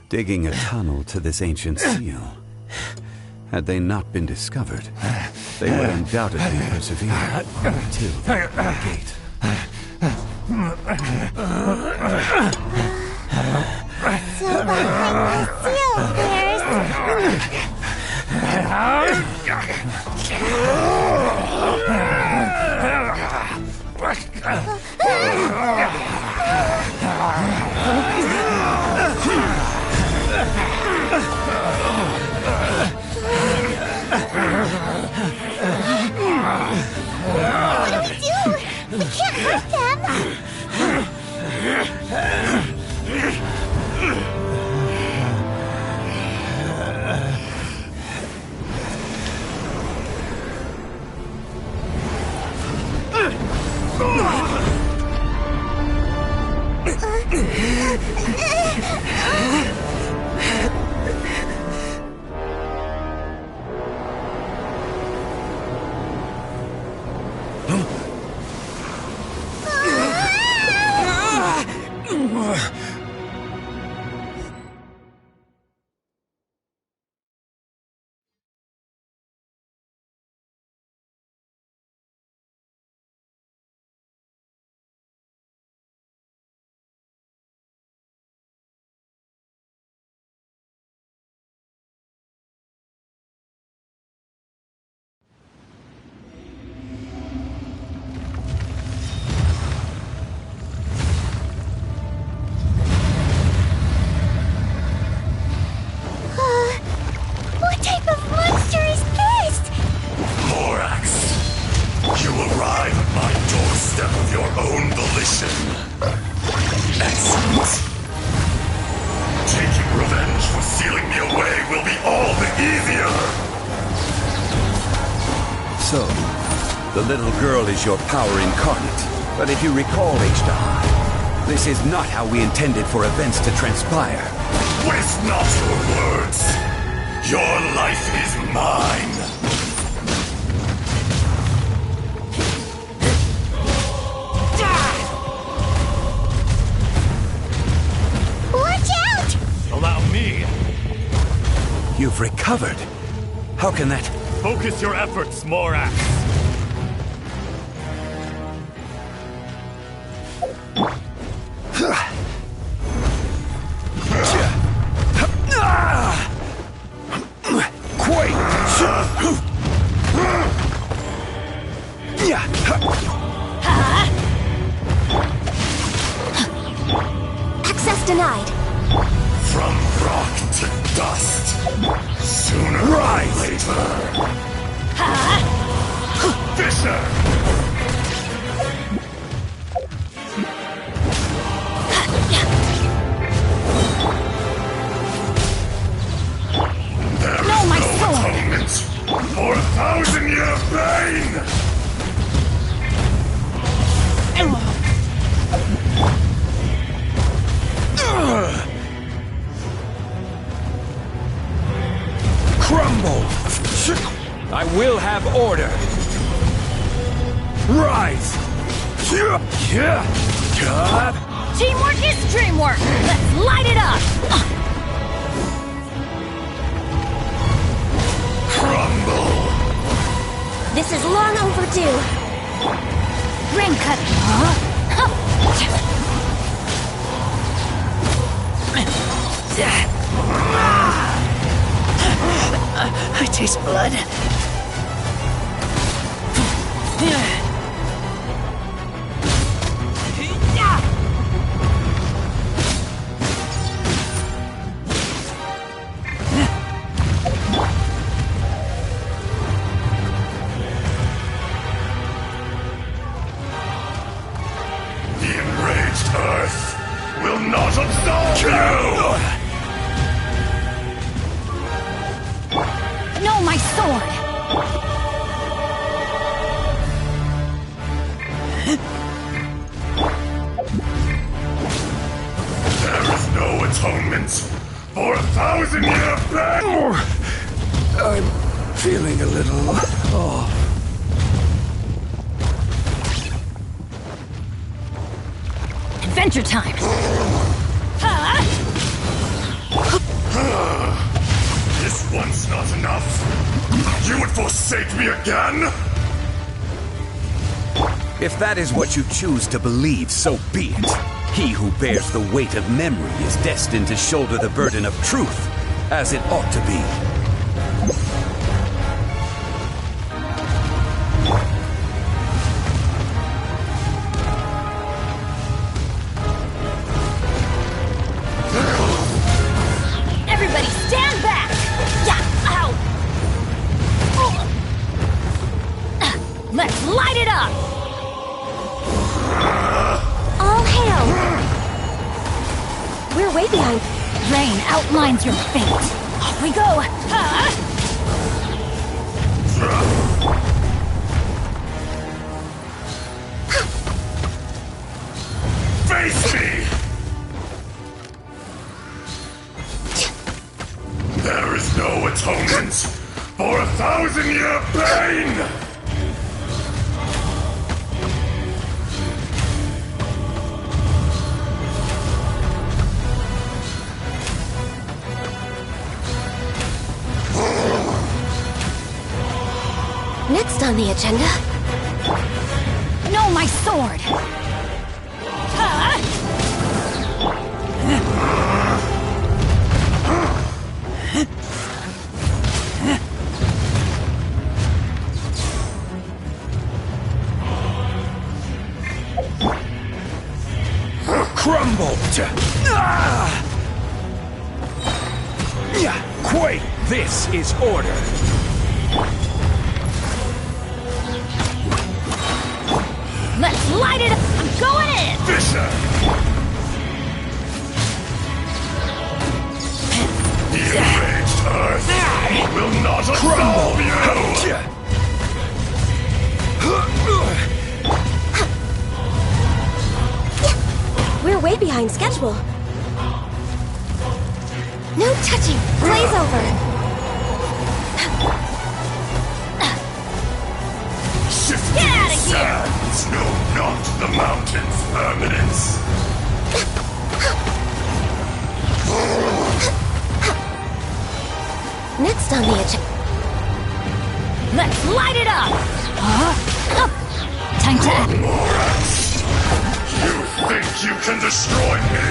Digging a tunnel to this ancient seal. Had they not been discovered, they would undoubtedly persevere until the gate. So behind the seal, What do we do? We can't hurt them! What type of monster is this? Morax, you arrive at my doorstep of your own volition. Excellent. Taking revenge for sealing me away will be all the easier. So, the little girl is your power incarnate. But if you recall, H-Dahai, this is not how we intended for events to transpire. Waste not your words. Your life is mine. Watch out! Allow me. You've recovered. How can that... Focus your efforts, Morax. Access denied. From rock to dust. Sooner or later. Fisher! There is no atonement for 1,000-year pain! Crumble! I will have order! Rise! Teamwork is dreamwork! Let's light it up! Crumble! This is long overdue. Rain cutting. I taste blood. The enraged Earth will not absolve you! No, my sword! There is no atonement for 1,000-year pain! I'm feeling a little off. Adventure time! This one's not enough. You would forsake me again? If that is what you choose to believe, so be it. He who bears the weight of memory is destined to shoulder the burden of truth, as it ought to be. Everybody stand back! Yeah, ow! Let's light it up! All hail! We're way behind. Rain outlines your fate. Off we go! Face me! There is no atonement for 1,000-year pain! Next on the agenda... No, my sword! Crumbled! Quake! This is order! Let's light it up! I'm going in! Fisher! The enraged Earth will not absolve you! We're way behind schedule. No touching! Blaze over! Shifting Get out of here! sands know not the mountain's permanence. Next on the agenda... Let's light it up! Time to act. Morax! You think you can destroy me?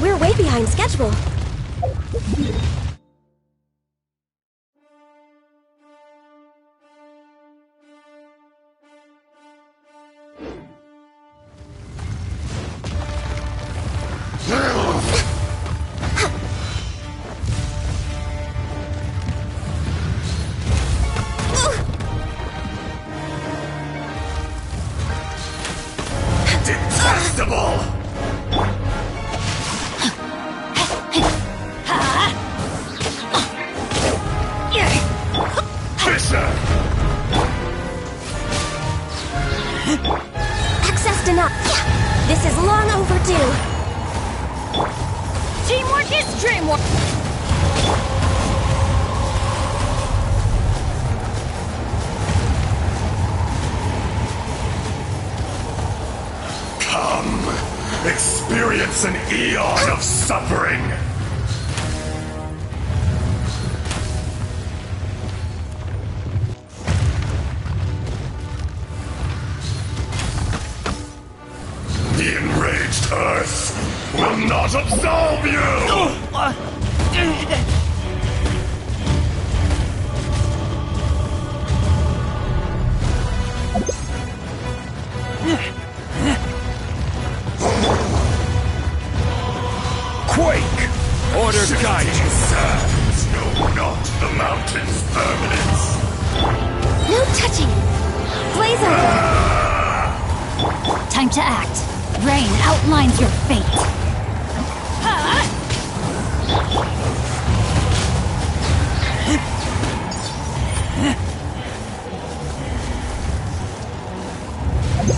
We're way behind schedule. Detestable! Fisher! Accessed enough. This is long overdue. Teamwork his dream world. Come, experience an eon of suffering. The enraged Earth will not absolve you! Quake! Order guide you. Sands know not the mountain's permanence. No touching. Blaze over. Time to act. Rain outlines your fate.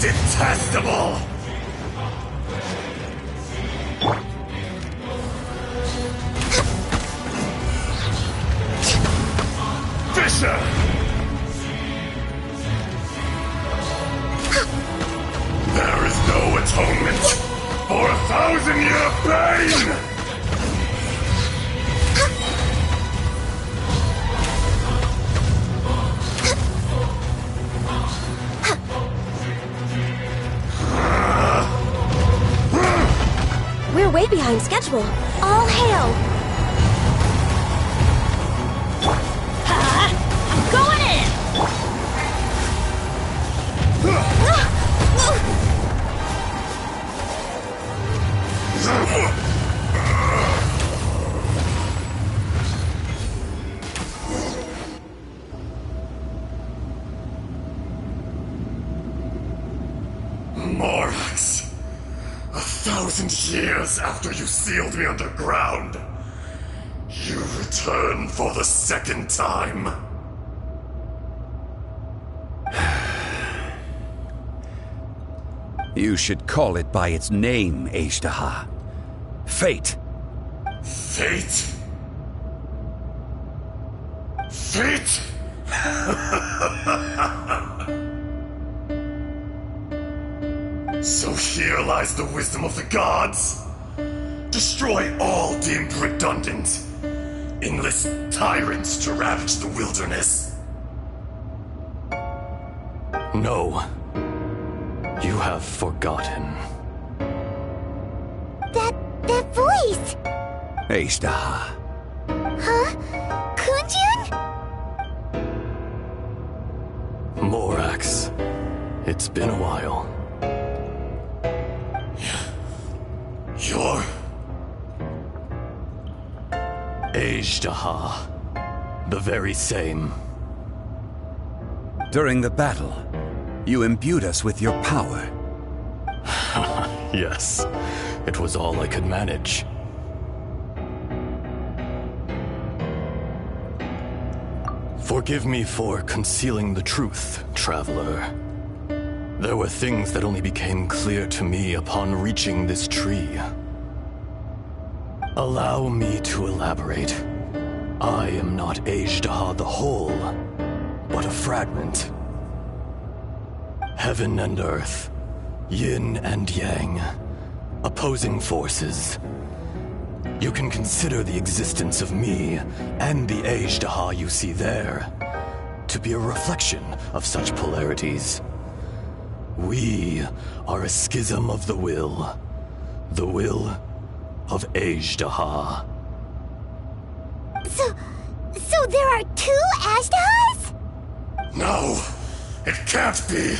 Detestable! Fisher! There is no atonement for 1,000-year pain! We're way behind schedule. All hail! I'm going in! Morax, 1,000 years after you sealed me underground, you return for the second time. You should call it by its name, Ajdaha. Fate. Fate? Fate? So here lies the wisdom of the gods. Destroy all deemed redundant. Enlist tyrants to ravage the wilderness. No. You have forgotten. That voice! Ajdaha. Huh? Kunjun? Morax. It's been a while. You're... Ajdaha. The very same. During the battle, you imbued us with your power. Yes. It was all I could manage. Forgive me for concealing the truth, traveler. There were things that only became clear to me upon reaching this tree. Allow me to elaborate. I am not Ajdaha the whole, but a fragment. Heaven and earth, yin and yang, opposing forces. You can consider the existence of me and the Ajdaha you see there to be a reflection of such polarities. We are a schism of the will of Ajdaha. So there are two Ajdahas? No, it can't be.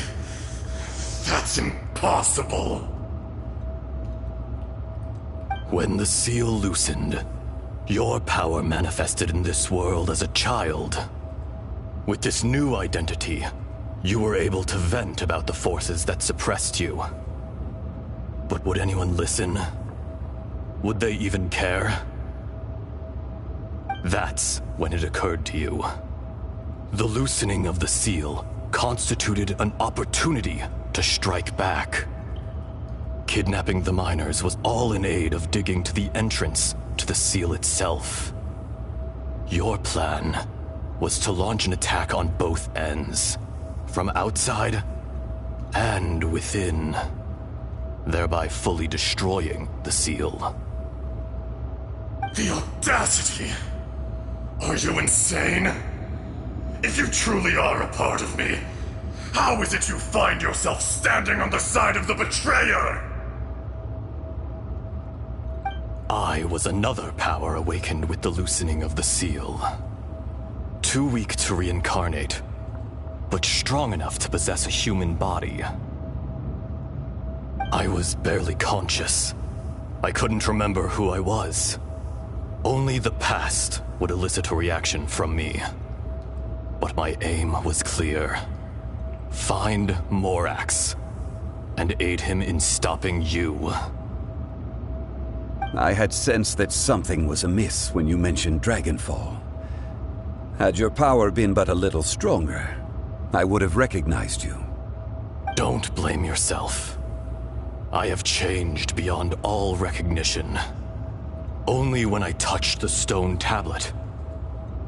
That's impossible. When the seal loosened, your power manifested in this world as a child. With this new identity, you were able to vent about the forces that suppressed you. But would anyone listen? Would they even care? That's when it occurred to you. The loosening of the seal constituted an opportunity to strike back. Kidnapping the miners was all in aid of digging to the entrance to the seal itself. Your plan was to launch an attack on both ends, from outside and within, thereby fully destroying the seal. The audacity! Are you insane? If you truly are a part of me, how is it you find yourself standing on the side of the betrayer? I was another power awakened with the loosening of the seal. Too weak to reincarnate, but strong enough to possess a human body. I was barely conscious. I couldn't remember who I was. Only the past would elicit a reaction from me. But my aim was clear. Find Morax, and aid him in stopping you. I had sensed that something was amiss when you mentioned Dragonfall. Had your power been but a little stronger, I would have recognized you. Don't blame yourself. I have changed beyond all recognition. Only when I touched the stone tablet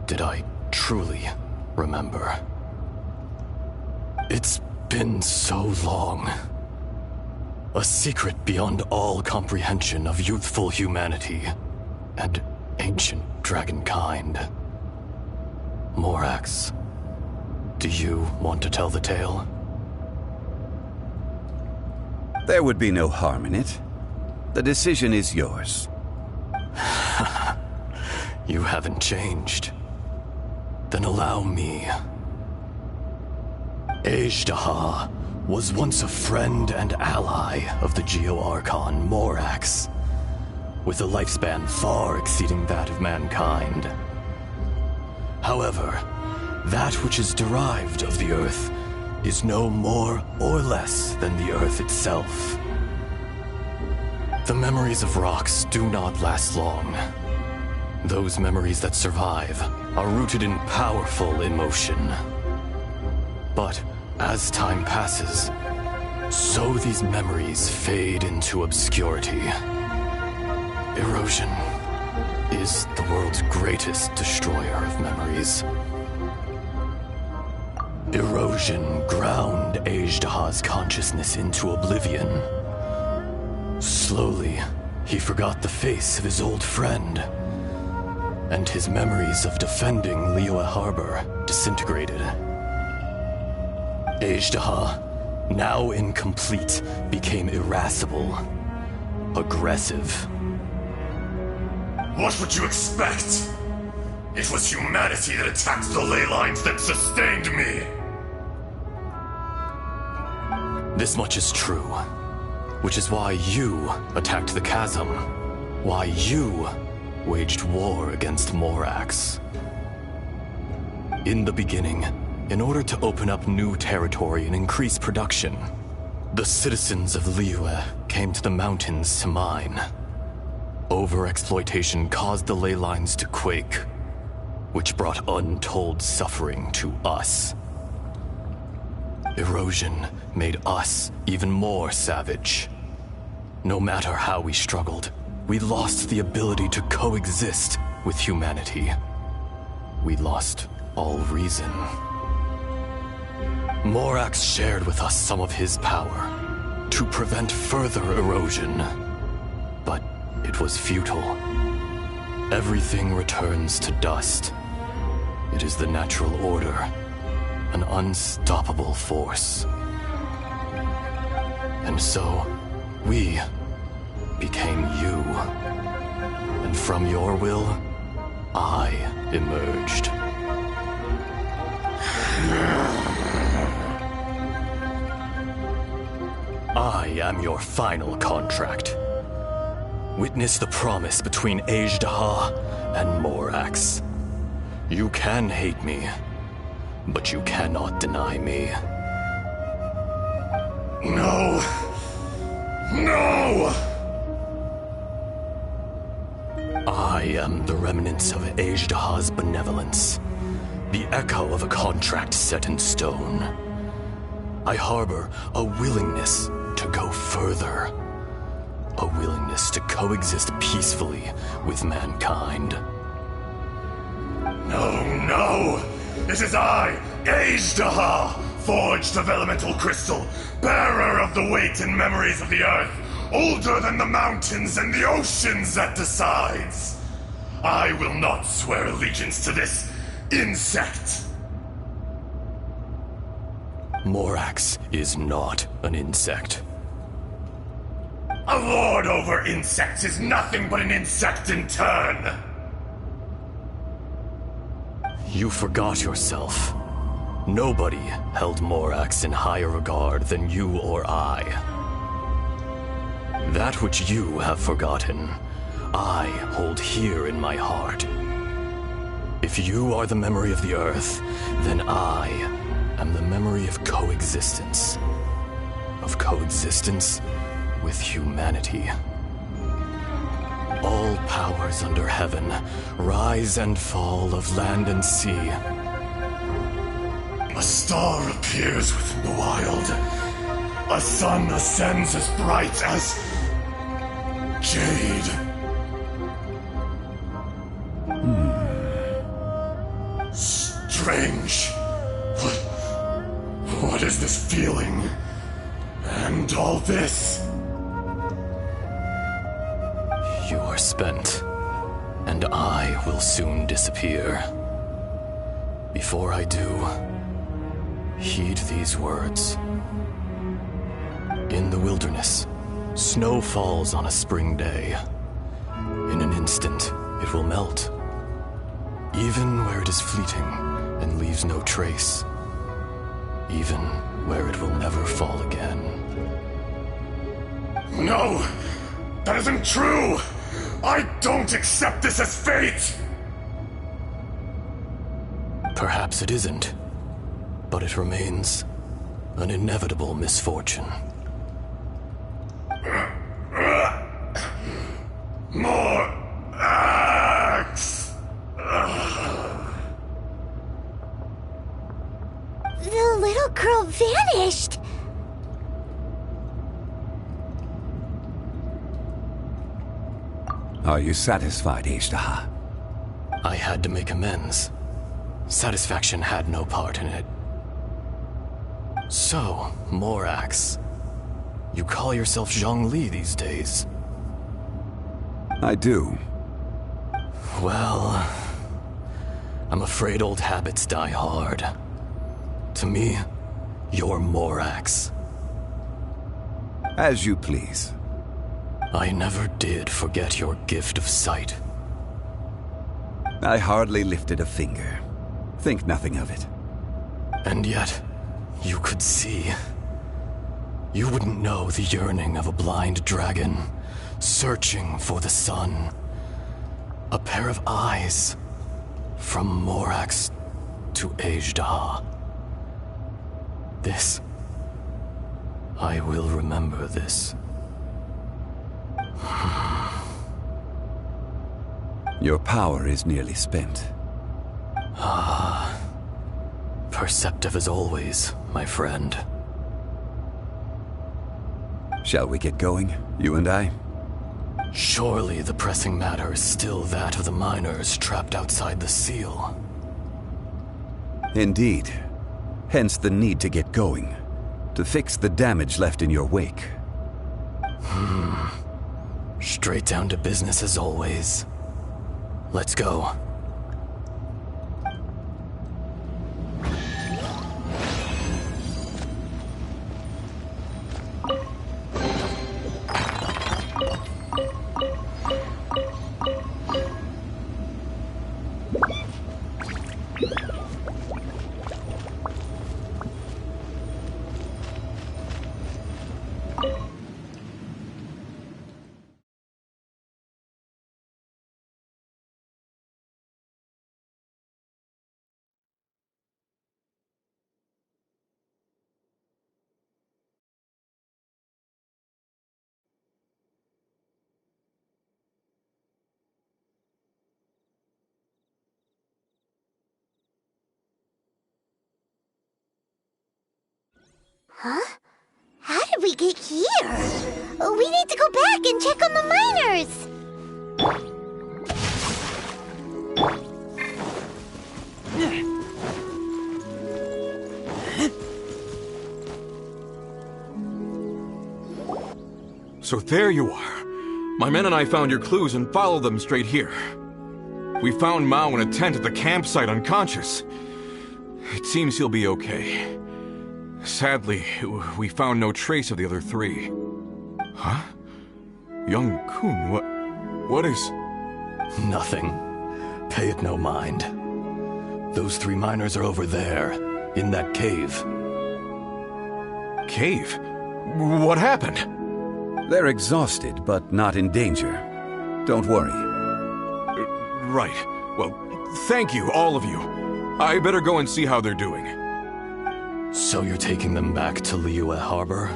did I truly remember. It's been so long. A secret beyond all comprehension of youthful humanity and ancient dragonkind. Morax, do you want to tell the tale? There would be no harm in it. The decision is yours. You haven't changed. Then allow me. Ajdaha was once a friend and ally of the Geo-Archon Morax, with a lifespan far exceeding that of mankind. However, that which is derived of the Earth is no more or less than the Earth itself. The memories of rocks do not last long. Those memories that survive are rooted in powerful emotion. But as time passes, so these memories fade into obscurity. Erosion is the world's greatest destroyer of memories. Erosion ground Ajdaha's consciousness into oblivion. Slowly, he forgot the face of his old friend, and his memories of defending Liyue Harbor disintegrated. Ajdaha, now incomplete, became irascible, aggressive. What would you expect? It was humanity that attacked the ley lines that sustained me. This much is true, which is why you attacked the chasm, why you waged war against Morax. In the beginning, in order to open up new territory and increase production, the citizens of Liyue came to the mountains to mine. Overexploitation caused the ley lines to quake, which brought untold suffering to us. Erosion made us even more savage. No matter how we struggled, we lost the ability to coexist with humanity. We lost all reason. Morax shared with us some of his power to prevent further erosion, but it was futile. Everything returns to dust. It is the natural order, an unstoppable force. And so, we became you. And from your will, I emerged. I am your final contract. Witness the promise between Ajdaha and Morax. You can hate me, but you cannot deny me. No! No! I am the remnants of Ajdaha's benevolence, the echo of a contract set in stone. I harbor a willingness to go further, a willingness to coexist peacefully with mankind. No, no! It is I, Ajdaha, forged of elemental crystal, bearer of the weight and memories of the earth, older than the mountains and the oceans that decides. I will not swear allegiance to this insect. Morax is not an insect. A lord over insects is nothing but an insect in turn. You forgot yourself. Nobody held Morax in higher regard than you or I. That which you have forgotten, I hold here in my heart. If you are the memory of the earth, then I am the memory of coexistence. Of coexistence with humanity. All powers under heaven, rise and fall of land and sea. A star appears within the wild. A sun ascends as bright as jade. Strange. What is this feeling? And all this? You are spent, and I will soon disappear. Before I do, heed these words. In the wilderness, snow falls on a spring day. In an instant, it will melt, even where it is fleeting and leaves no trace, even where it will never fall again. No! That isn't true! I don't accept this as fate! Perhaps it isn't, but it remains an inevitable misfortune. More axe! The little girl vanished! Are you satisfied, Ajdaha? I had to make amends. Satisfaction had no part in it. So, Morax, you call yourself Zhongli these days? I do. Well, I'm afraid old habits die hard. To me, you're Morax. As you please. I never did forget your gift of sight. I hardly lifted a finger. Think nothing of it. And yet, you could see. You wouldn't know the yearning of a blind dragon, searching for the sun. A pair of eyes, from Morax to Ajdaha. This, I will remember this. Your power is nearly spent. Ah, perceptive as always, my friend. Shall we get going, you and I? Surely the pressing matter is still that of the miners trapped outside the seal. Indeed. Hence the need to get going. To fix the damage left in your wake. Straight down to business as always. Let's go. Huh? How did we get here? We need to go back and check on the miners. So there you are. My men and I found your clues and followed them straight here. We found Mao in a tent at the campsite unconscious. It seems he'll be okay. Sadly, we found no trace of the other three. Huh? Young Kun, what is... Nothing. Pay it no mind. Those 3 miners are over there, in that cave. Cave? What happened? They're exhausted, but not in danger. Don't worry. Right. Well, thank you, all of you. I better go and see how they're doing. So you're taking them back to Liyue Harbor?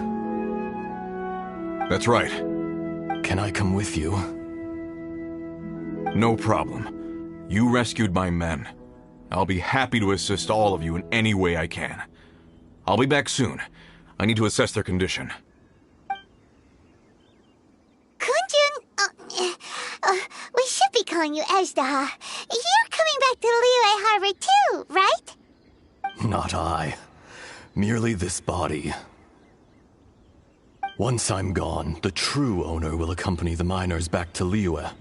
That's right. Can I come with you? No problem. You rescued my men. I'll be happy to assist all of you in any way I can. I'll be back soon. I need to assess their condition. Kunjun, we should be calling you Ajdaha. You're coming back to Liyue Harbor too, right? Not I. Merely this body. Once I'm gone, the true owner will accompany the miners back to Liyue.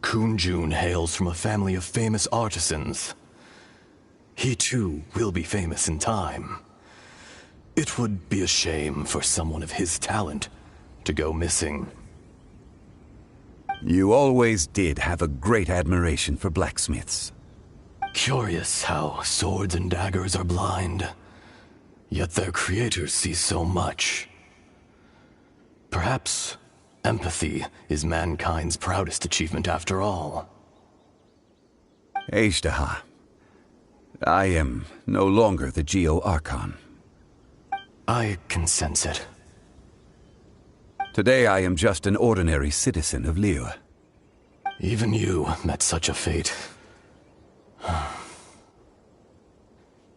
Kunjun hails from a family of famous artisans. He too will be famous in time. It would be a shame for someone of his talent to go missing. You always did have a great admiration for blacksmiths. Curious how swords and daggers are blind, yet their creators see so much. Perhaps empathy is mankind's proudest achievement after all. Ajdaha, I am no longer the Geo-Archon. I can sense it. Today I am just an ordinary citizen of Liyue. Even you met such a fate.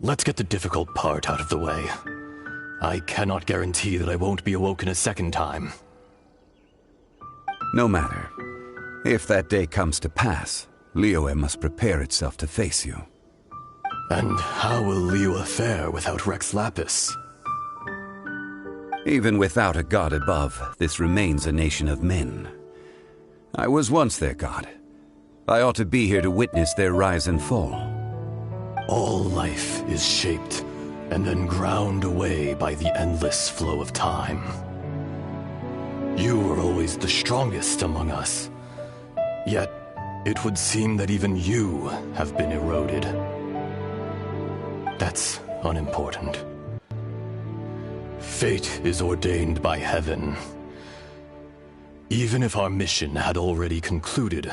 Let's get the difficult part out of the way. I cannot guarantee that I won't be awoken a second time. No matter. If that day comes to pass, Liyue must prepare itself to face you. And how will Liyue fare without Rex Lapis? Even without a god above, this remains a nation of men. I was once their god. I ought to be here to witness their rise and fall. All life is shaped and then ground away by the endless flow of time. You were always the strongest among us. Yet, it would seem that even you have been eroded. That's unimportant. Fate is ordained by heaven. Even if our mission had already concluded,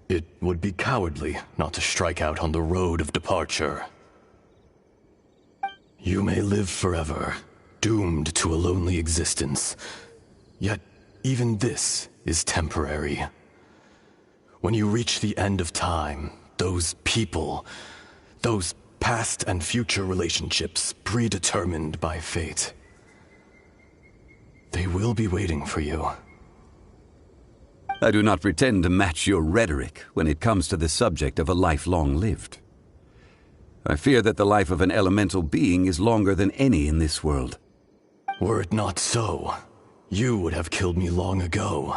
it would be cowardly not to strike out on the road of departure. You may live forever, doomed to a lonely existence. Yet, even this is temporary. When you reach the end of time, those people, those past and future relationships predetermined by fate, they will be waiting for you. I do not pretend to match your rhetoric when it comes to the subject of a life long lived. I fear that the life of an elemental being is longer than any in this world. Were it not so, you would have killed me long ago,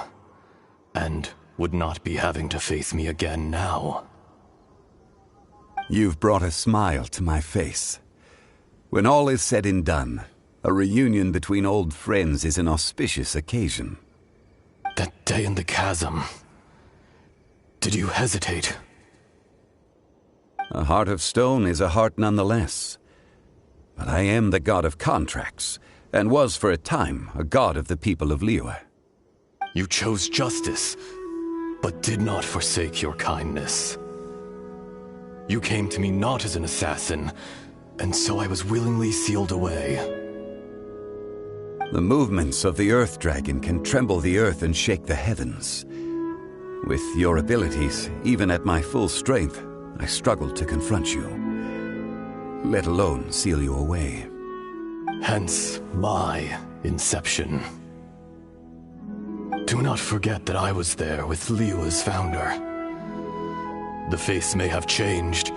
and would not be having to face me again now. You've brought a smile to my face. When all is said and done, a reunion between old friends is an auspicious occasion. That day in the chasm, did you hesitate? A heart of stone is a heart nonetheless. But I am the god of contracts, and was for a time a god of the people of Liyue. You chose justice, but did not forsake your kindness. You came to me not as an assassin, and so I was willingly sealed away. The movements of the Earth Dragon can tremble the earth and shake the heavens. With your abilities, even at my full strength, I struggled to confront you, let alone seal you away. Hence my Inception. Do not forget that I was there with Liyue's founder. The face may have changed,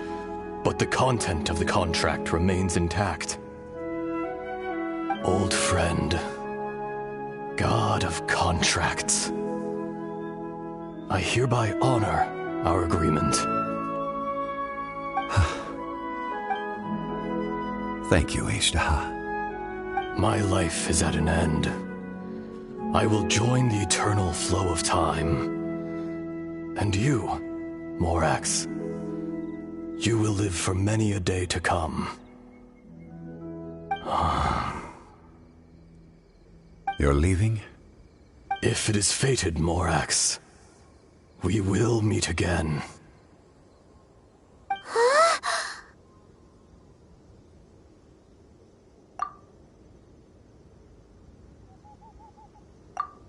but the content of the contract remains intact. Old friend, God of contracts, I hereby honor our agreement. Thank you, Ashtaha. My life is at an end. I will join the eternal flow of time. And you, Morax, you will live for many a day to come. You're leaving? If it is fated, Morax, we will meet again.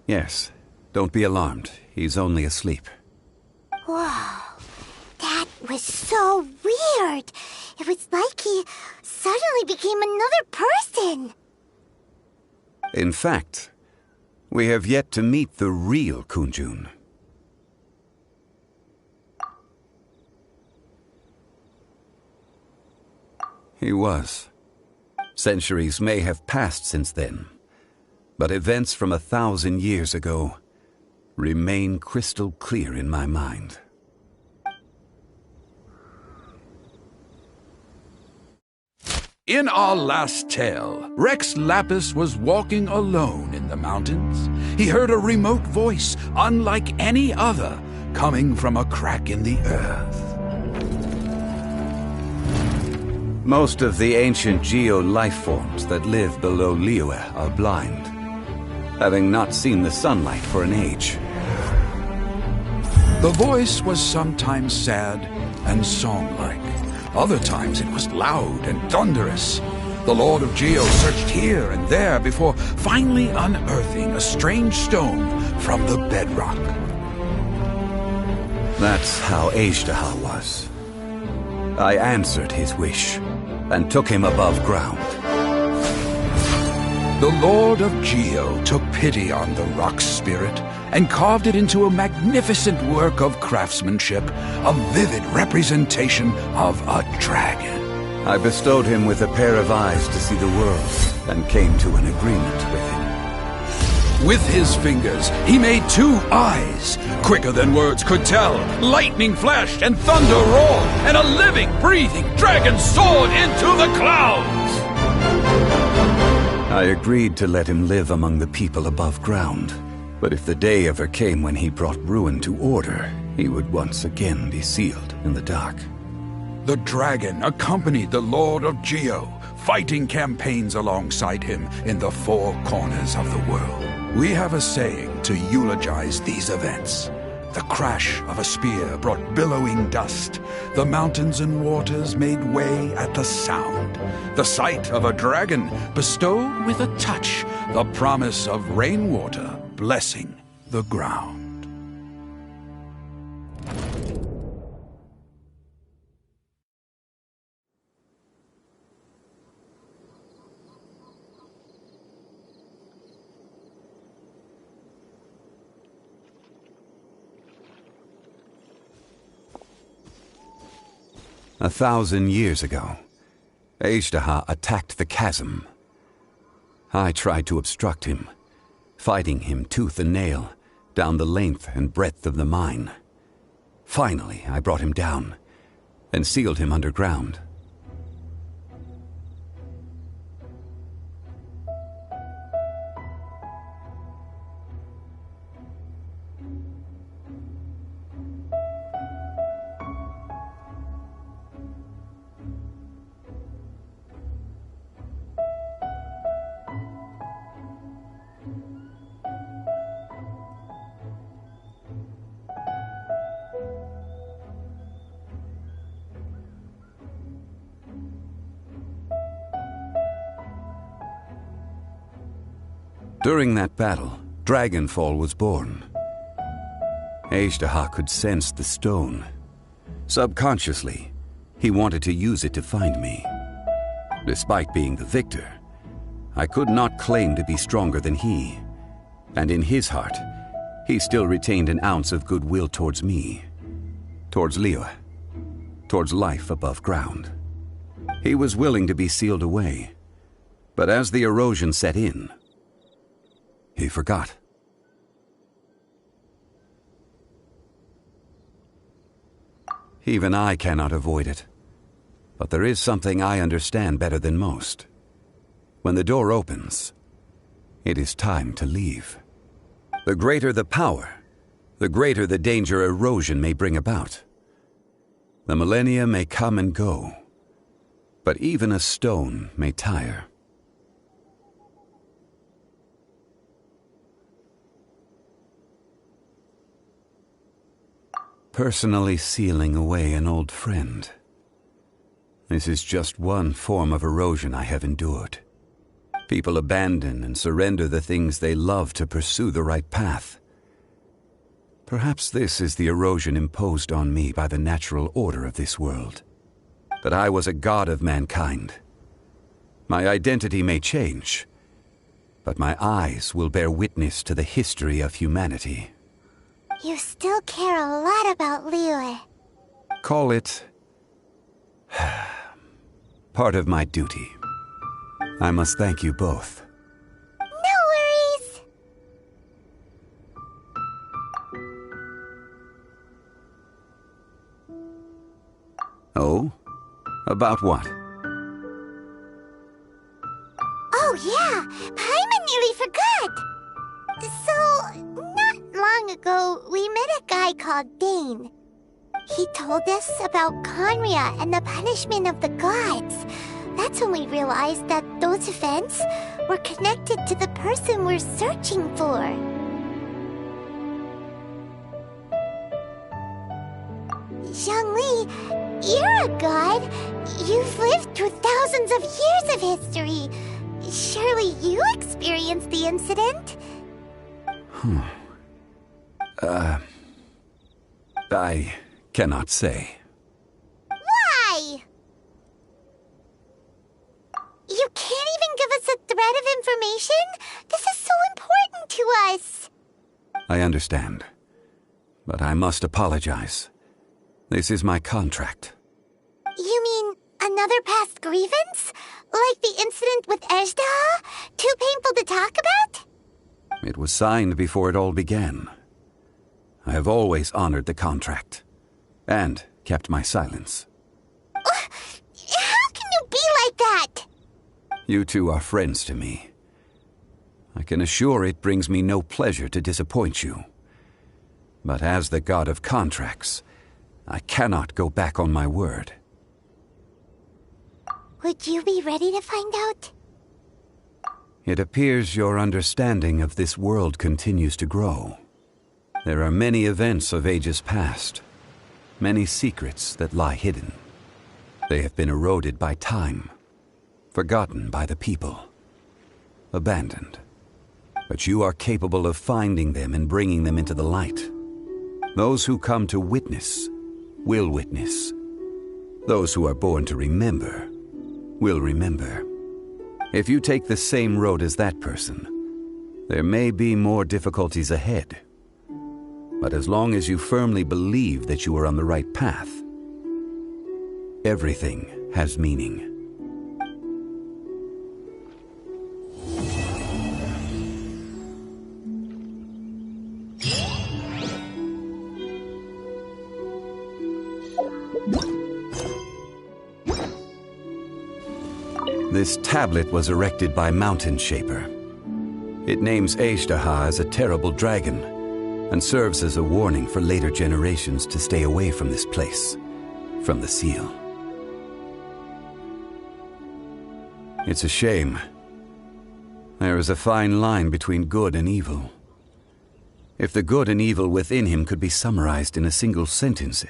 Yes. Don't be alarmed. He's only asleep. Whoa. That was so weird. It was like he suddenly became another person. In fact, we have yet to meet the real Kunjun. He was. Centuries may have passed since then, but events from 1,000 years ago remain crystal clear in my mind. In our last tale, Rex Lapis was walking alone in the mountains. He heard a remote voice, unlike any other, coming from a crack in the earth. Most of the ancient Geo life forms that live below Liyue are blind, having not seen the sunlight for an age. The voice was sometimes sad and song-like. Other times it was loud and thunderous. The Lord of Geo searched here and there before finally unearthing a strange stone from the bedrock. That's how Ashtaha was. I answered his wish and took him above ground. The Lord of Geo took pity on the rock spirit and carved it into a magnificent work of craftsmanship, a vivid representation of a dragon. I bestowed him with a pair of eyes to see the world and came to an agreement with him. With his fingers, he made 2 eyes. Quicker than words could tell, lightning flashed and thunder roared, and a living, breathing dragon soared into the clouds. I agreed to let him live among the people above ground. But if the day ever came when he brought ruin to order, he would once again be sealed in the dark. The dragon accompanied the Lord of Geo, fighting campaigns alongside him in the 4 corners of the world. We have a saying to eulogize these events. The crash of a spear brought billowing dust. The mountains and waters made way at the sound. The sight of a dragon bestowed with a touch the promise of rainwater blessing the ground. A 1,000 years ago, Ashtaha attacked the chasm. I tried to obstruct him, fighting him tooth and nail down the length and breadth of the mine. Finally, I brought him down and sealed him underground. During that battle, Dragonfall was born. Ashtaha could sense the stone. Subconsciously, he wanted to use it to find me. Despite being the victor, I could not claim to be stronger than he, and in his heart, he still retained an ounce of goodwill towards me, towards Liyue, towards life above ground. He was willing to be sealed away, but as the erosion set in, he forgot. Even I cannot avoid it, but there is something I understand better than most. When the door opens, it is time to leave. The greater the power, the greater the danger erosion may bring about. The millennia may come and go, but even a stone may tire. Personally sealing away an old friend. This is just one form of erosion I have endured. People abandon and surrender the things they love to pursue the right path. Perhaps this is the erosion imposed on me by the natural order of this world. But I was a god of mankind. My identity may change, but my eyes will bear witness to the history of humanity. You still care a lot about Liyue. Call it part of my duty. I must thank you both. No worries. Oh? About what? Oh yeah, Paimon nearly forgot. So, not long ago, we met a guy called Dane. He told us about Conria and the punishment of the gods. That's when we realized that those events were connected to the person we're searching for. Zhongli, you're a god. You've lived through thousands of years of history. Surely you experienced the incident? I cannot say. Why? You can't even give us a thread of information? This is so important to us. I understand, but I must apologize. This is my contract. You mean another past grievance? Like the incident with Ejda? Too painful to talk about? It was signed before it all began. I have always honored the contract, and kept my silence. How can you be like that? You two are friends to me. I can assure it brings me no pleasure to disappoint you. But as the god of contracts, I cannot go back on my word. Would you be ready to find out? It appears your understanding of this world continues to grow. There are many events of ages past, many secrets that lie hidden. They have been eroded by time, forgotten by the people, abandoned. But you are capable of finding them and bringing them into the light. Those who come to witness will witness. Those who are born to remember will remember. If you take the same road as that person, there may be more difficulties ahead. But as long as you firmly believe that you are on the right path, everything has meaning. This tablet was erected by Mountain Shaper. It names Ejda as a terrible dragon, and serves as a warning for later generations to stay away from this place, from the seal. It's a shame. There is a fine line between good and evil. If the good and evil within him could be summarized in a single sentence,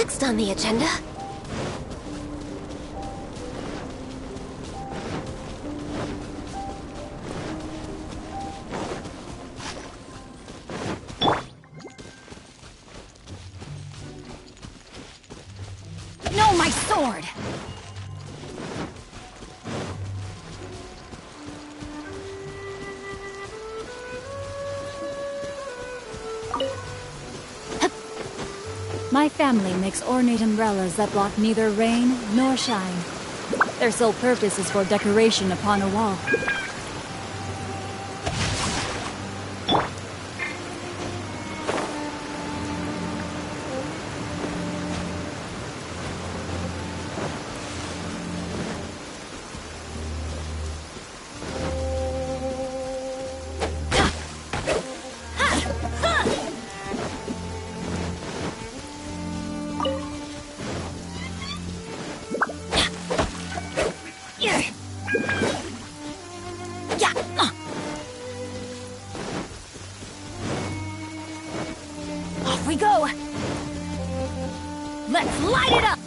next on the agenda? No, my sword! My family makes ornate umbrellas that block neither rain nor shine. Their sole purpose is for decoration upon a wall. Off we go! Let's light it up!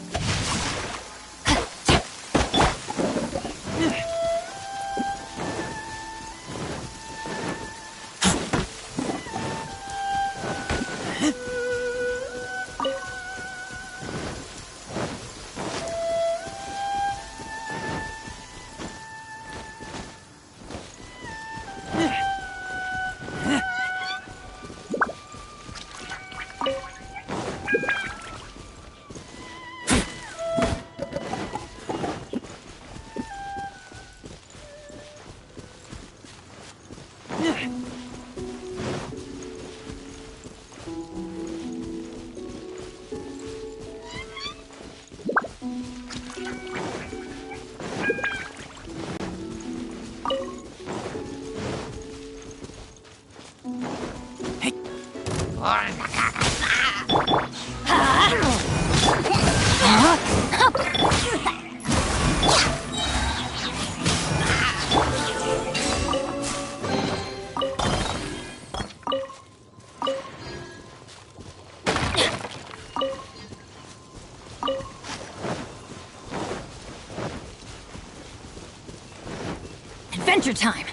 Adventure time!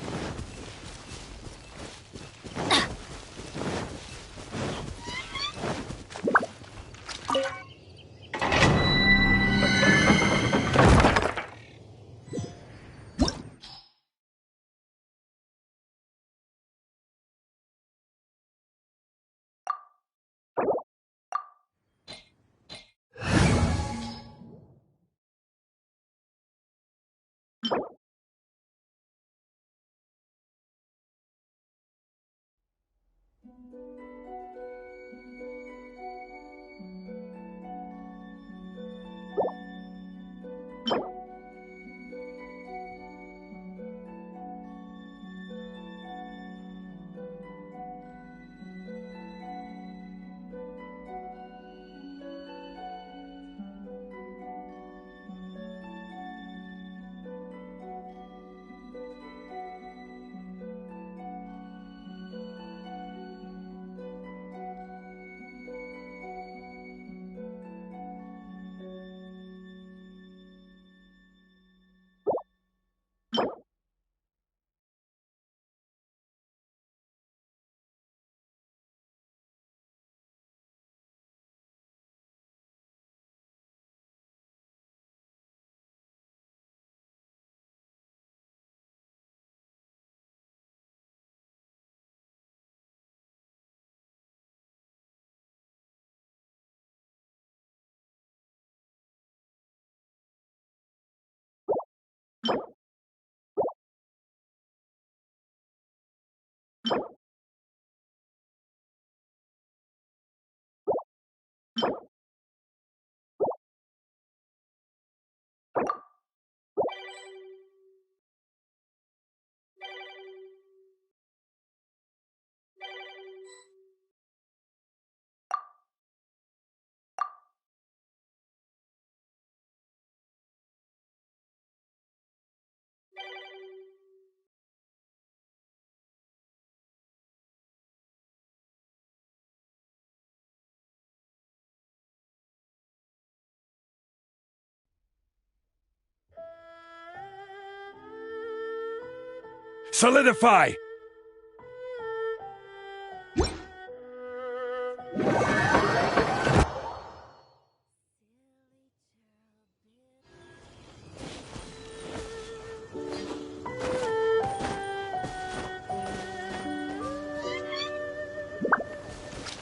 Solidify!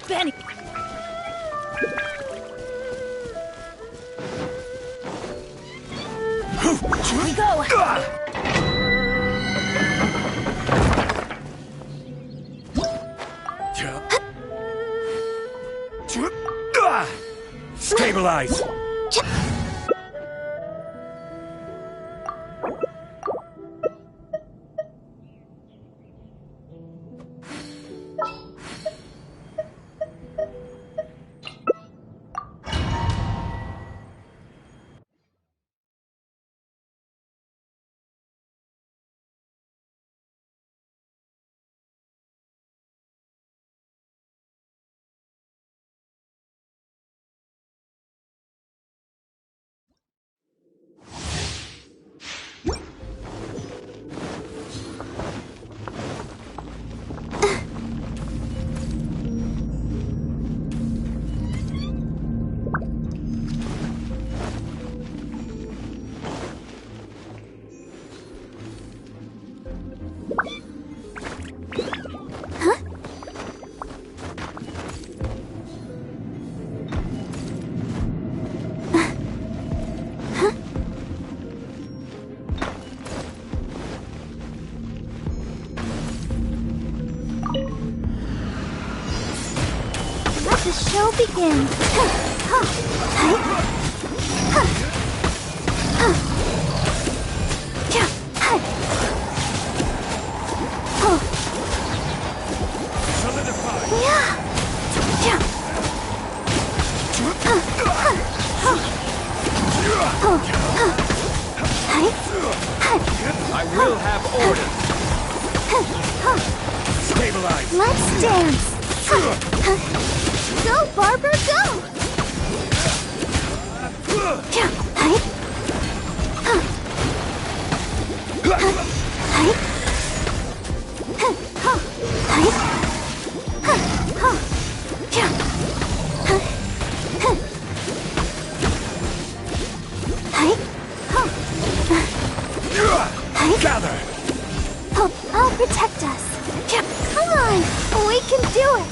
Benny! Here we go! Stabilize! The show begins. I will have order. Stabilize. Let's dance. Go, Barber, go! Gather! I'll protect us. Come on, we can do it.